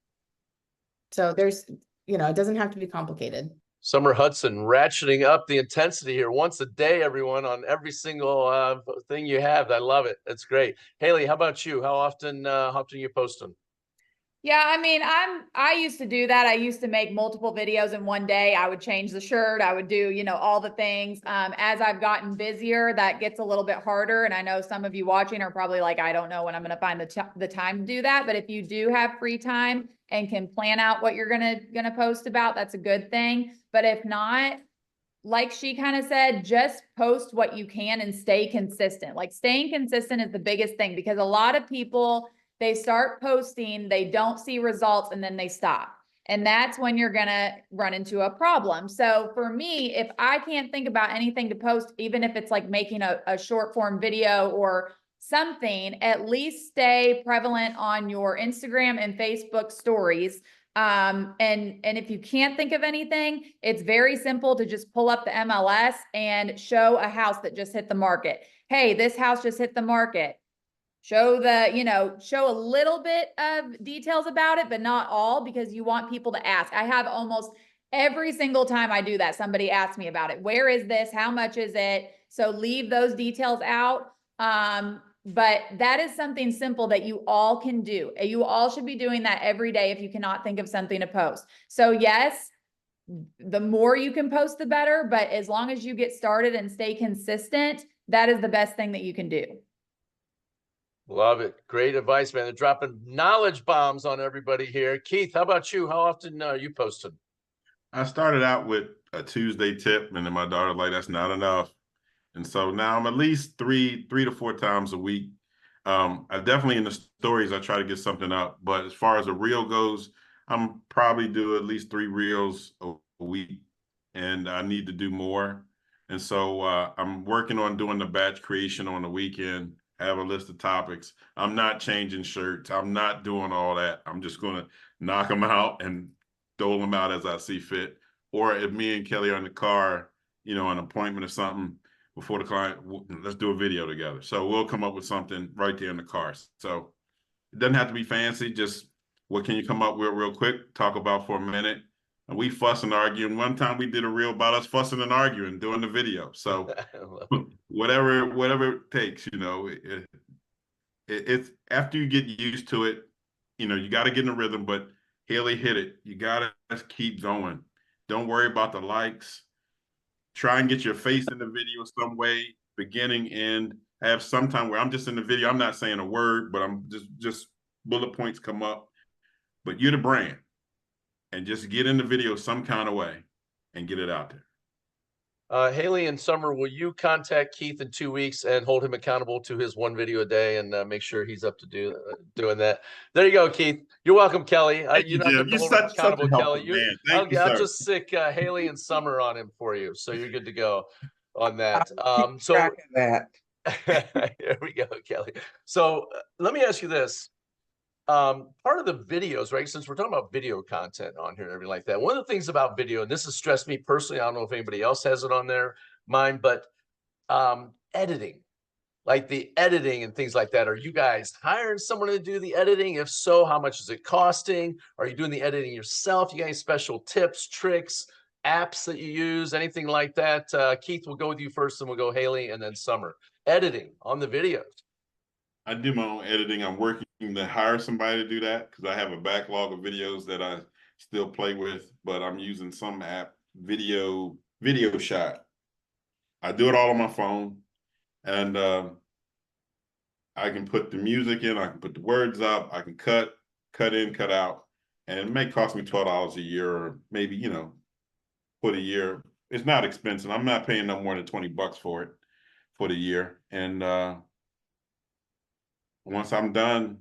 S4: So there's, you know, it doesn't have to be complicated.
S1: Summer Hudson ratcheting up the intensity here once a day, everyone, on every single thing you have. I love it. That's great. Haleigh, how about you? How often are you posting?
S3: Yeah, I mean, I used to do that. I used to make multiple videos in one day. I would change the shirt. I would do, you know, all the things. As I've gotten busier, that gets a little bit harder. And I know some of you watching are probably like, I don't know when I'm going to find the time to do that. But if you do have free time and can plan out what you're gonna post about, that's a good thing. But if not, like she kind of said, just post what you can and stay consistent. Like staying consistent is the biggest thing, because a lot of people, they start posting, they don't see results, and then they stop. And that's when you're going to run into a problem. So for me, if I can't think about anything to post, even if it's like making a short form video or something, at least stay prevalent on your Instagram and Facebook stories. And if you can't think of anything, it's very simple to just pull up the MLS and show a house that just hit the market. Hey, this house just hit the market. Show show a little bit of details about it, but not all, because you want people to ask. I have almost every single time I do that, somebody asks me about it. Where is this? How much is it? So leave those details out. But that is something simple that you all can do. You all should be doing that every day if you cannot think of something to post. So yes, the more you can post, the better. But as long as you get started and stay consistent, that is the best thing that you can do.
S1: Love it. Great advice, man. They're dropping knowledge bombs on everybody here. Keith, how about you? How often are you posting?
S2: I started out with a Tuesday tip, and then my daughter like, that's not enough. And so now I'm at least three to four times a week. I definitely, in the stories, I try to get something up. But as far as a reel goes, I'm probably do at least 3 reels a week, and I need to do more. And so I'm working on doing the batch creation on the weekend. I have a list of topics. I'm not changing shirts. I'm not doing all that. I'm just going to knock them out and dole them out as I see fit. Or if me and Kelly are in the car, you know, an appointment or something before the client, let's do a video together. So we'll come up with something right there in the car. So it doesn't have to be fancy. Just what can you come up with real quick, talk about for a minute. And we fuss and argue. And one time we did a reel about us fussing and arguing doing the video. So whatever it takes, you know, it's after you get used to it, you know, you got to get in a rhythm. But Haleigh hit it. You got to keep going. Don't worry about the likes. Try and get your face in the video some way, beginning, end. I have some time where I'm just in the video. I'm not saying a word, but I'm just bullet points come up. But you're the brand. And just get in the video some kind of way and get it out there.
S1: Haleigh and Summer, will you contact Keith in 2 weeks and hold him accountable to his 1 video a day and make sure he's up to doing that? There you go, Keith. You're welcome, Kelly. You're not going to hold him accountable, Kelly. I'll just stick Haleigh and Summer on him for you, so you're good to go on that. So here we go, Kelly. So let me ask you this. Part of the videos, right? Since we're talking about video content on here and everything like that, one of the things about video, and this has stressed me personally, I don't know if anybody else has it on their mind, but editing, like the editing and things like that. Are you guys hiring someone to do the editing? If so, how much is it costing? Are you doing the editing yourself? You got any special tips, tricks, apps that you use, anything like that? Keith, we'll go with you first, and we'll go Haleigh and then Summer. Editing on the videos.
S2: I do my own editing. I'm working to hire somebody to do that because I have a backlog of videos that I still play with, but I'm using some app, Video Shot. I do it all on my phone, and I can put the music in, I can put the words up, I can cut in, cut out, and it may cost me $12 a year, or maybe, you know, for the year. It's not expensive. I'm not paying no more than $20 for it for the year, and once I'm done,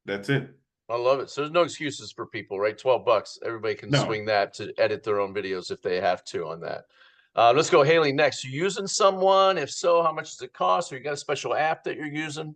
S2: that's it.
S1: I love it. So there's no excuses for people, right? $12. Everybody can swing that to edit their own videos if they have to on that. Let's go Haleigh next. You using someone? If so, how much does it cost? Or you got a special app that you're using?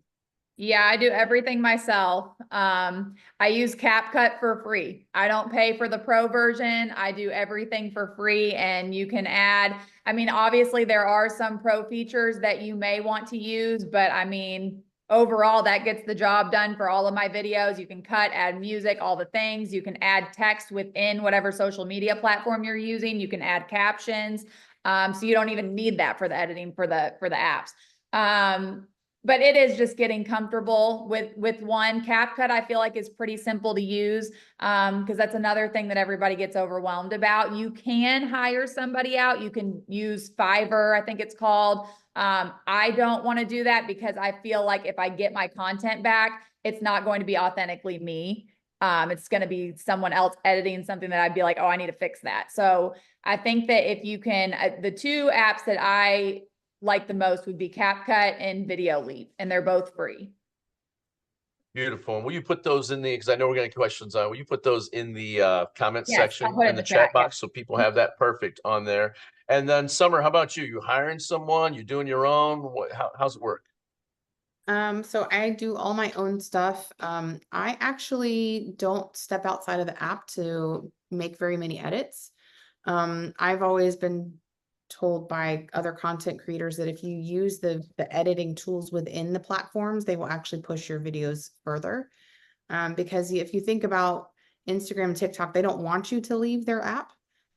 S3: Yeah, I do everything myself. I use CapCut for free. I don't pay for the pro version. I do everything for free, and you can add, I mean, obviously there are some pro features that you may want to use, but I mean, overall that gets the job done for all of my videos. You can cut, add music, all the things. You can add text within whatever social media platform you're using. You can add captions. So you don't even need that for the editing for the apps. But it is just getting comfortable with one. CapCut, I feel like, is pretty simple to use, because that's another thing that everybody gets overwhelmed about. You can hire somebody out. You can use Fiverr, I think it's called. I don't want to do that because I feel like if I get my content back, it's not going to be authentically me. It's going to be someone else editing something that I'd be like, oh, I need to fix that. So I think that if you can, the two apps that I like the most would be CapCut and Video Leap, and they're both free.
S1: Beautiful. And will you put those in the, because I know we're getting questions on, will you put those in the comment
S3: Yes, I'll
S1: section
S3: put it
S1: in the chat
S3: yeah.
S1: box so people have that perfect on there? And then Summer, how about you? You hiring someone? You doing your own? How's it work?
S4: So I do all my own stuff. I actually don't step outside of the app to make very many edits. I've always been told by other content creators that if you use the editing tools within the platforms, they will actually push your videos further. Because if you think about Instagram and TikTok, they don't want you to leave their app.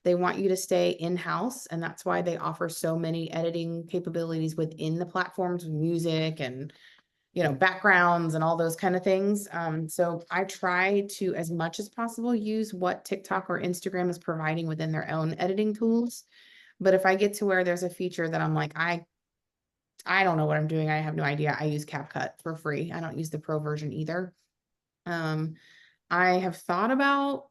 S4: They want you to stay in-house, and that's why they offer so many editing capabilities within the platforms, music and backgrounds and all those kind of things. So I try to, as much as possible, use what TikTok or Instagram is providing within their own editing tools. But if I get to where there's a feature that I'm like, I don't know what I'm doing, I have no idea, I use CapCut for free. I don't use the pro version either. I have thought about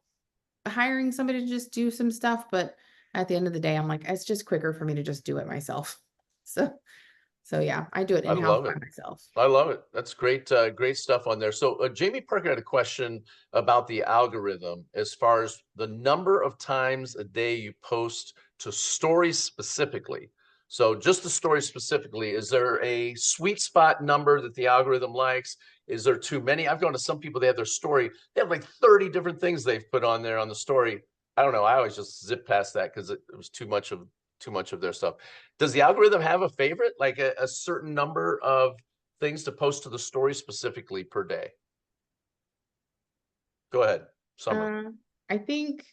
S4: hiring somebody to just do some stuff, but at the end of the day, I'm like, it's just quicker for me to just do it myself. So yeah, I do it
S1: I
S4: in-house
S1: love
S4: by
S1: it.
S4: myself.
S1: I love it. That's great, great stuff on there. So Jamie Parker had a question about the algorithm as far as the number of times a day you post to stories specifically. So just the story specifically, is there a sweet spot number that the algorithm likes? Is there too many? I've gone to some people, they have their story, they have like 30 different things they've put on there on the story. I don't know. I always just zip past that because it was too much of their stuff. Does the algorithm have a favorite, like a certain number of things to post to the story specifically per day? Go ahead, Summer.
S4: I think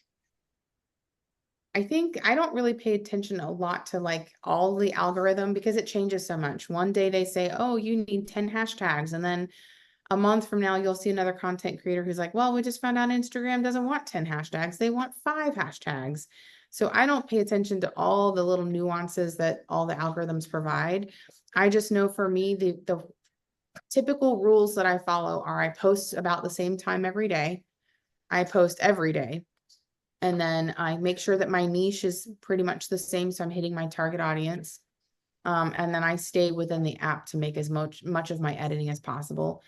S4: I don't really pay attention a lot to like all the algorithm because it changes so much. One day they say, oh, you need 10 hashtags. And then a month from now, you'll see another content creator who's like, well, we just found out Instagram doesn't want 10 hashtags. They want 5 hashtags. So I don't pay attention to all the little nuances that all the algorithms provide. I just know for me, the typical rules that I follow are I post about the same time every day. I post every day. And then I make sure that my niche is pretty much the same. So I'm hitting my target audience. And then I stay within the app to make as much of my editing as possible.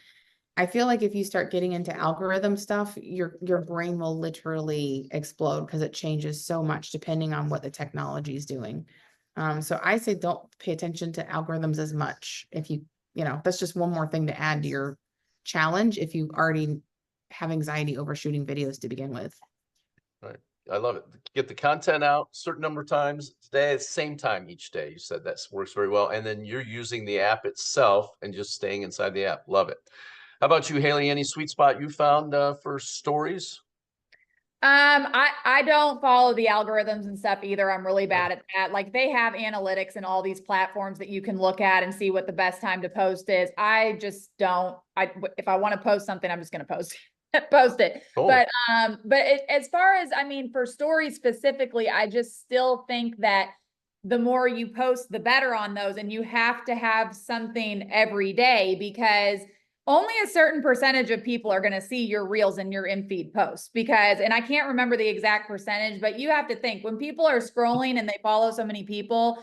S4: I feel like if you start getting into algorithm stuff, your brain will literally explode because it changes so much depending on what the technology is doing. So I say don't pay attention to algorithms as much. If that's just one more thing to add to your challenge if you already have anxiety over shooting videos to begin with.
S1: Right. I love it. Get the content out certain number of times today at the same time each day. You said that works very well. And then you're using the app itself and just staying inside the app. Love it. How about you, Haleigh? Any sweet spot you found for stories?
S3: I don't follow the algorithms and stuff either. I'm really bad at that. Like they have analytics and all these platforms that you can look at and see what the best time to post is. I just don't. If I want to post something, I'm just going to post it.
S1: Cool.
S3: But as far as, I mean, for stories specifically, I just still think that the more you post, the better on those, and you have to have something every day because only a certain percentage of people are going to see your reels and your in-feed posts and I can't remember the exact percentage, but you have to think when people are scrolling and they follow so many people,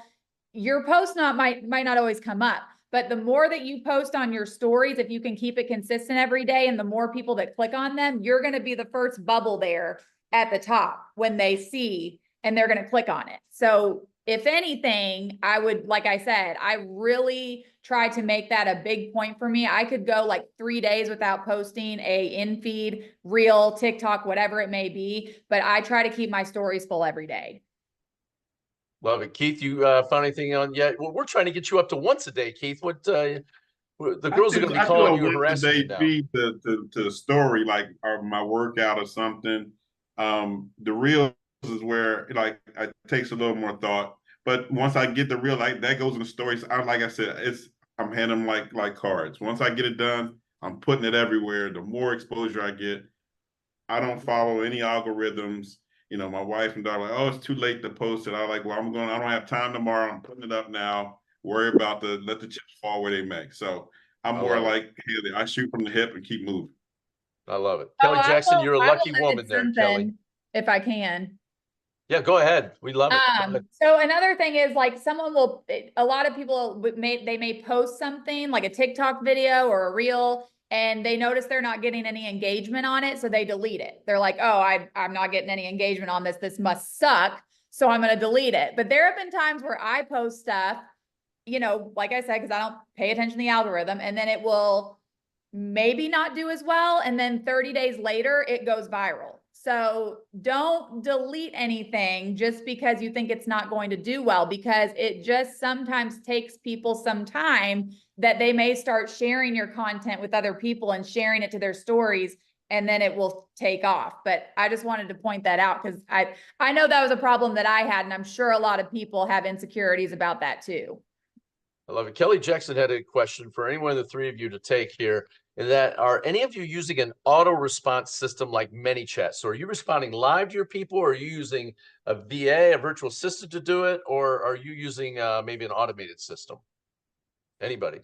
S3: your post might not always come up. But the more that you post on your stories, if you can keep it consistent every day, and the more people that click on them, you're going to be the first bubble there at the top when they see, and they're going to click on it. So if anything, I would, like I said, I really try to make that a big point for me. I could go like 3 days without posting a in-feed, reel, TikTok, whatever it may be, but I try to keep my stories full every day.
S1: Love it. Keith, you found anything on yet? Well, we're trying to get you up to once a day, Keith. What the girls are going to be calling you, harassing you now.
S2: Feed to the story, like my workout or something. The reels is where like it takes a little more thought. But once I get the reel, like that goes in the stories. Like I said, I'm handing them like cards. Once I get it done, I'm putting it everywhere. The more exposure I get, I don't follow any algorithms. You know, my wife and daughter are like, oh, it's too late to post it. I like, well, I don't have time tomorrow. I'm putting it up now. Worry about let the chips fall where they may. So I'm more like Haleigh. I shoot from the hip and keep moving.
S1: I love it. Kelly Jackson, you're a lucky woman there, Kelly.
S3: If I can.
S1: Yeah, go ahead. We love it.
S3: So another thing is like a lot of people may post something like a TikTok video or a reel, and they notice they're not getting any engagement on it. So they delete it. They're like, oh, I'm not getting any engagement on this. This must suck. So I'm going to delete it. But there have been times where I post stuff, you know, like I said, because I don't pay attention to the algorithm, and then it will maybe not do as well. And then 30 days later, it goes viral. So don't delete anything just because you think it's not going to do well, because it just sometimes takes people some time that they may start sharing your content with other people and sharing it to their stories, and then it will take off. But I just wanted to point that out because I know that was a problem that I had, and I'm sure a lot of people have insecurities about that too.
S1: I love it. Kelly Jackson had a question for any one of the three of you to take here. And that, are any of you using an auto response system like ManyChat? So are you responding live to your people, or are you using a VA, a virtual assistant to do it? Or are you using maybe an automated system? Anybody?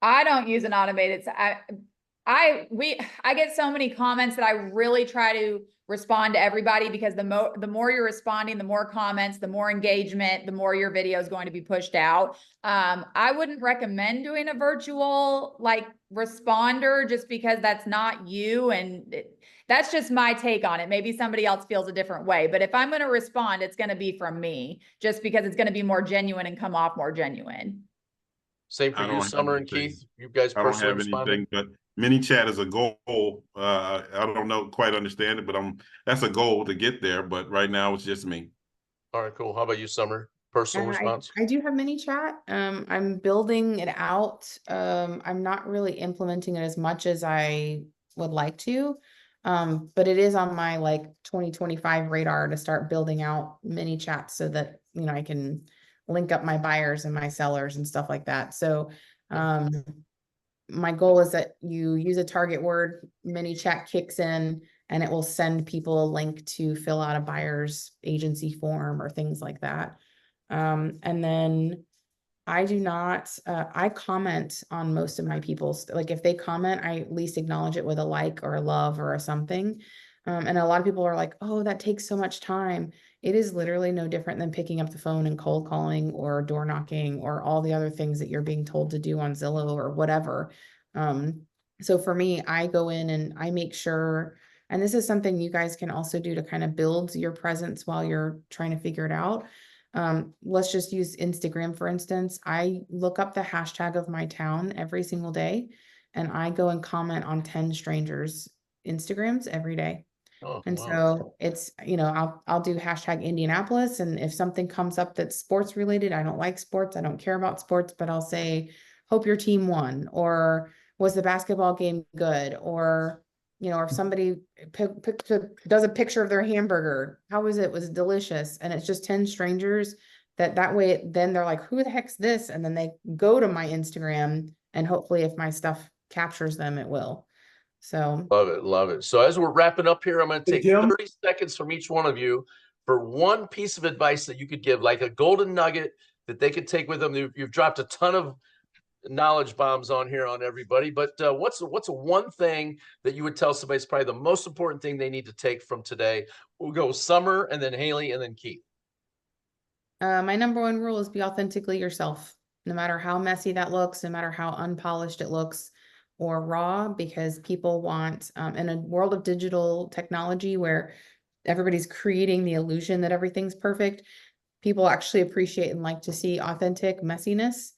S3: I don't use an automated. I get so many comments that I really try to respond to everybody, because the more you're responding, the more comments, the more engagement, the more your video is going to be pushed out. I wouldn't recommend doing a virtual like responder, just because that's not you, and that's just my take on it. Maybe somebody else feels a different way, but if I'm going to respond, it's going to be from me, just because it's going to be more genuine and come off more genuine.
S1: Same for you, Summer and Keith. You guys personally responded?
S2: But ManyChat is a goal. I don't quite understand it, but that's a goal to get there. But right now it's just me.
S1: All right, cool. How about you, Summer? Personal response?
S4: I do have ManyChat. I'm building it out. I'm not really implementing it as much as I would like to. But it is on my like 2025 radar to start building out ManyChat so that, you know, I can link up my buyers and my sellers and stuff like that. So, my goal is that you use a target word, ManyChat kicks in, and it will send people a link to fill out a buyer's agency form or things like that. And then I do not, I comment on most of my people's, like if they comment, I at least acknowledge it with a like or a love or a something. And a lot of people are like, oh, that takes so much time. It is literally no different than picking up the phone and cold calling or door knocking or all the other things that you're being told to do on Zillow or whatever. So for me, I go in and I make sure, and this is something you guys can also do to kind of build your presence while you're trying to figure it out. Let's just use Instagram, for instance. I look up the hashtag of my town every single day, and I go and comment on 10 strangers' Instagrams every day.
S1: Oh,
S4: and
S1: wow.
S4: So it's, you know, I'll do hashtag Indianapolis. And if something comes up that's sports related, I don't like sports, I don't care about sports, but I'll say, hope your team won, or was the basketball game good? Or, you know, if somebody does a picture of their hamburger, how was it? Was it delicious? And it's just 10 strangers that way, then they're like, who the heck's this? And then they go to my Instagram, and hopefully if my stuff captures them, it will. So
S1: love it. Love it. So as we're wrapping up here, I'm going to take 30 seconds from each one of you for one piece of advice that you could give, like a golden nugget that they could take with them. You've dropped a ton of knowledge bombs on here on everybody, but what's one thing that you would tell somebody is probably the most important thing they need to take from today? We'll go Summer, and then Haleigh, and then Keith.
S4: My number one rule is be authentically yourself, no matter how messy that looks, no matter how unpolished it looks or raw, because people want, in a world of digital technology where everybody's creating the illusion that everything's perfect, people actually appreciate and like to see authentic messiness,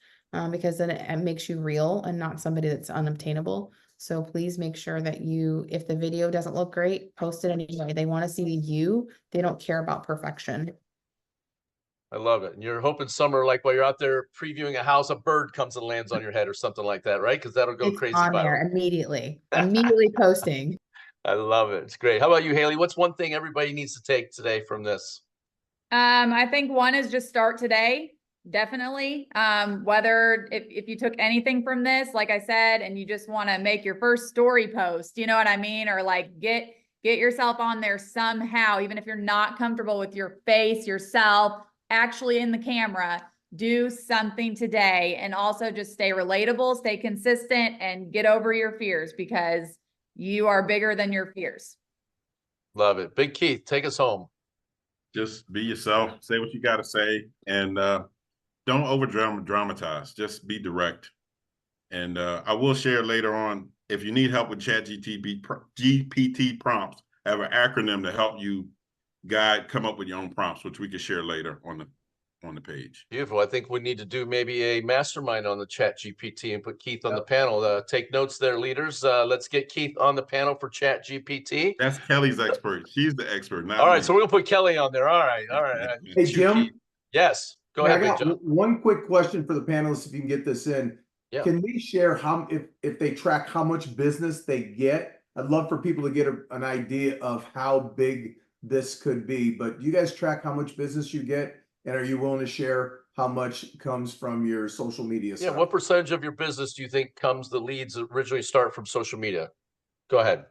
S4: because then it makes you real and not somebody that's unobtainable. So please make sure that you, if the video doesn't look great, post it anyway. They want to see you. They don't care about perfection.
S1: I love it. And you're hoping summer, like while you're out there previewing a house, a bird comes and lands on your head or something like that, right? Because that'll go
S4: It's
S1: crazy
S4: on
S1: viral.
S4: there immediately, immediately posting.
S1: I love it. It's great. How about you, Haleigh? What's one thing everybody needs to take today from this?
S3: I think one is just start today. Definitely. Whether if you took anything from this, like I said, and you just want to make your first story post, you know what I mean? Or like get yourself on there somehow, even if you're not comfortable with your face, yourself, actually in the camera, do something today. And also just stay relatable, stay consistent, and get over your fears, because you are bigger than your fears.
S1: Love it. Big Keith, take us home.
S2: Just be yourself, say what you got to say, and don't over dramatize. Just be direct. And I will share later on, if you need help with GPT prompts, I have an acronym to help you come up with your own prompts, which we can share later on the page.
S1: Beautiful. I think we need to do maybe a mastermind on the Chat GPT and put Keith on the panel. Take notes there, leaders. Let's get Keith on the panel for Chat GPT.
S2: That's Kelly's expert. She's the expert, not
S1: All right,
S2: me.
S1: so we're gonna put Kelly on there. All right.
S7: Hey, Jim?
S1: Yes, go
S7: I
S1: ahead, Big
S7: got
S1: John.
S7: one quick question for the panelists, if you can get this in.
S1: Yeah.
S7: Can we share how, if they track how much business they get? I'd love for people to get an idea of how big this could be, but do you guys track how much business you get? And are you willing to share how much comes from your social media
S1: Yeah,
S7: side?
S1: what percentage of your business do you think the leads originally start from social media? Go ahead.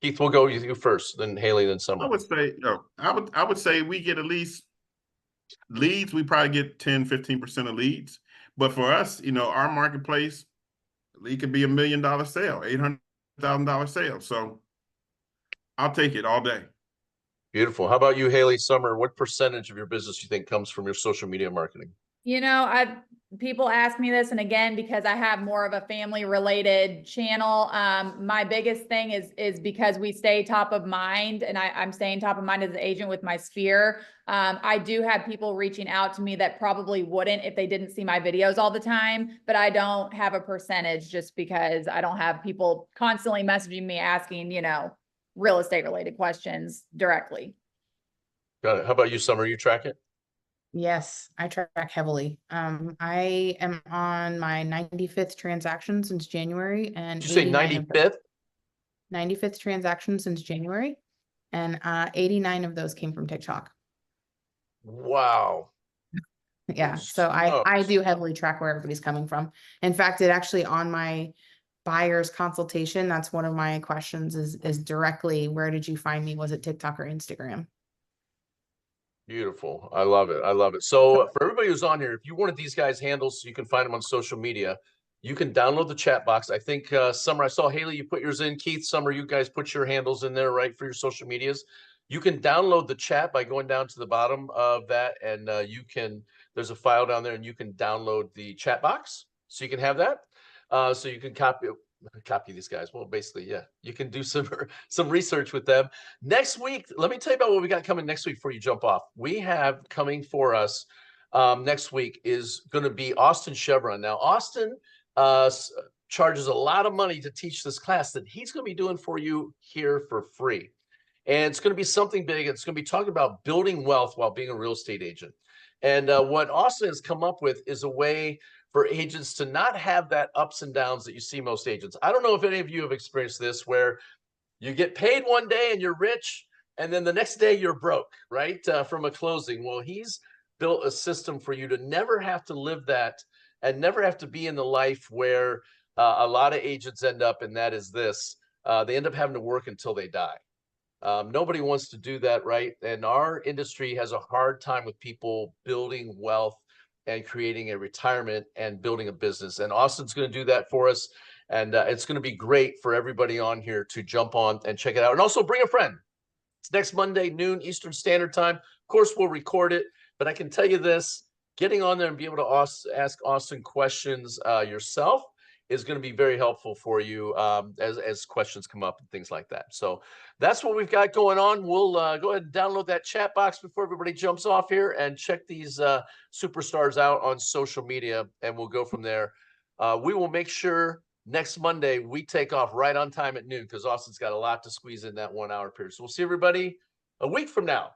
S1: Keith, we'll go with you first, then Haleigh, then Summer.
S2: I would say we get at least leads. We probably get 10-15% of leads. But for us, our marketplace, it could be $1 million sale, $800,000 sale. So I'll take it all day.
S1: Beautiful. How about you, Haleigh, Summer? What percentage of your business you think comes from your social media marketing?
S3: People ask me this, and again, because I have more of a family related channel, my biggest thing is because we stay top of mind, and I'm staying top of mind as an agent with my sphere. I do have people reaching out to me that probably wouldn't if they didn't see my videos all the time, but I don't have a percentage just because I don't have people constantly messaging me asking, real estate related questions directly.
S1: Got it. How about you, Summer? You track it?
S4: Yes, I track heavily. I am on my 95th transaction since January, and
S1: Did you say 95th?
S4: 95th transaction since January, and 89 of those came from TikTok.
S1: Wow.
S4: Yeah, so I do heavily track where everybody's coming from. In fact, it actually on my buyer's consultation, that's one of my questions is directly, where did you find me? Was it TikTok or Instagram?
S1: Beautiful. I love it. I love it. So for everybody who's on here, if you wanted these guys' handles so you can find them on social media, you can download the chat box. I think Summer, I saw Haleigh, you put yours in. Keith, Summer, you guys put your handles in there, right, for your social medias. You can download the chat by going down to the bottom of that, and there's a file down there, and you can download the chat box. So you can have that. So you can copy these guys. Well, basically, yeah, you can do some research with them. Next week, let me tell you about what we got coming next week before you jump off. We have coming for us next week is going to be Austin Chevron. Now, Austin charges a lot of money to teach this class that he's going to be doing for you here for free. And it's going to be something big. It's going to be talking about building wealth while being a real estate agent. And what Austin has come up with is a way for agents to not have that ups and downs that you see most agents. I don't know if any of you have experienced this, where you get paid one day and you're rich, and then the next day you're broke, right? From a closing. Well, he's built a system for you to never have to live that and never have to be in the life where a lot of agents end up, and that is this. They end up having to work until they die. Nobody wants to do that, right? And our industry has a hard time with people building wealth and creating a retirement and building a business. And Austin's going to do that for us. And it's going to be great for everybody on here to jump on and check it out. And also bring a friend. It's next Monday, noon Eastern Standard Time. Of course, we'll record it. But I can tell you this, getting on there and be able to ask Austin questions yourself is going to be very helpful for you as questions come up and things like that. So that's what we've got going on. We'll go ahead and download that chat box before everybody jumps off here and check these superstars out on social media, and we'll go from there. We will make sure next Monday we take off right on time at noon because Austin's got a lot to squeeze in that 1 hour period. So we'll see everybody a week from now.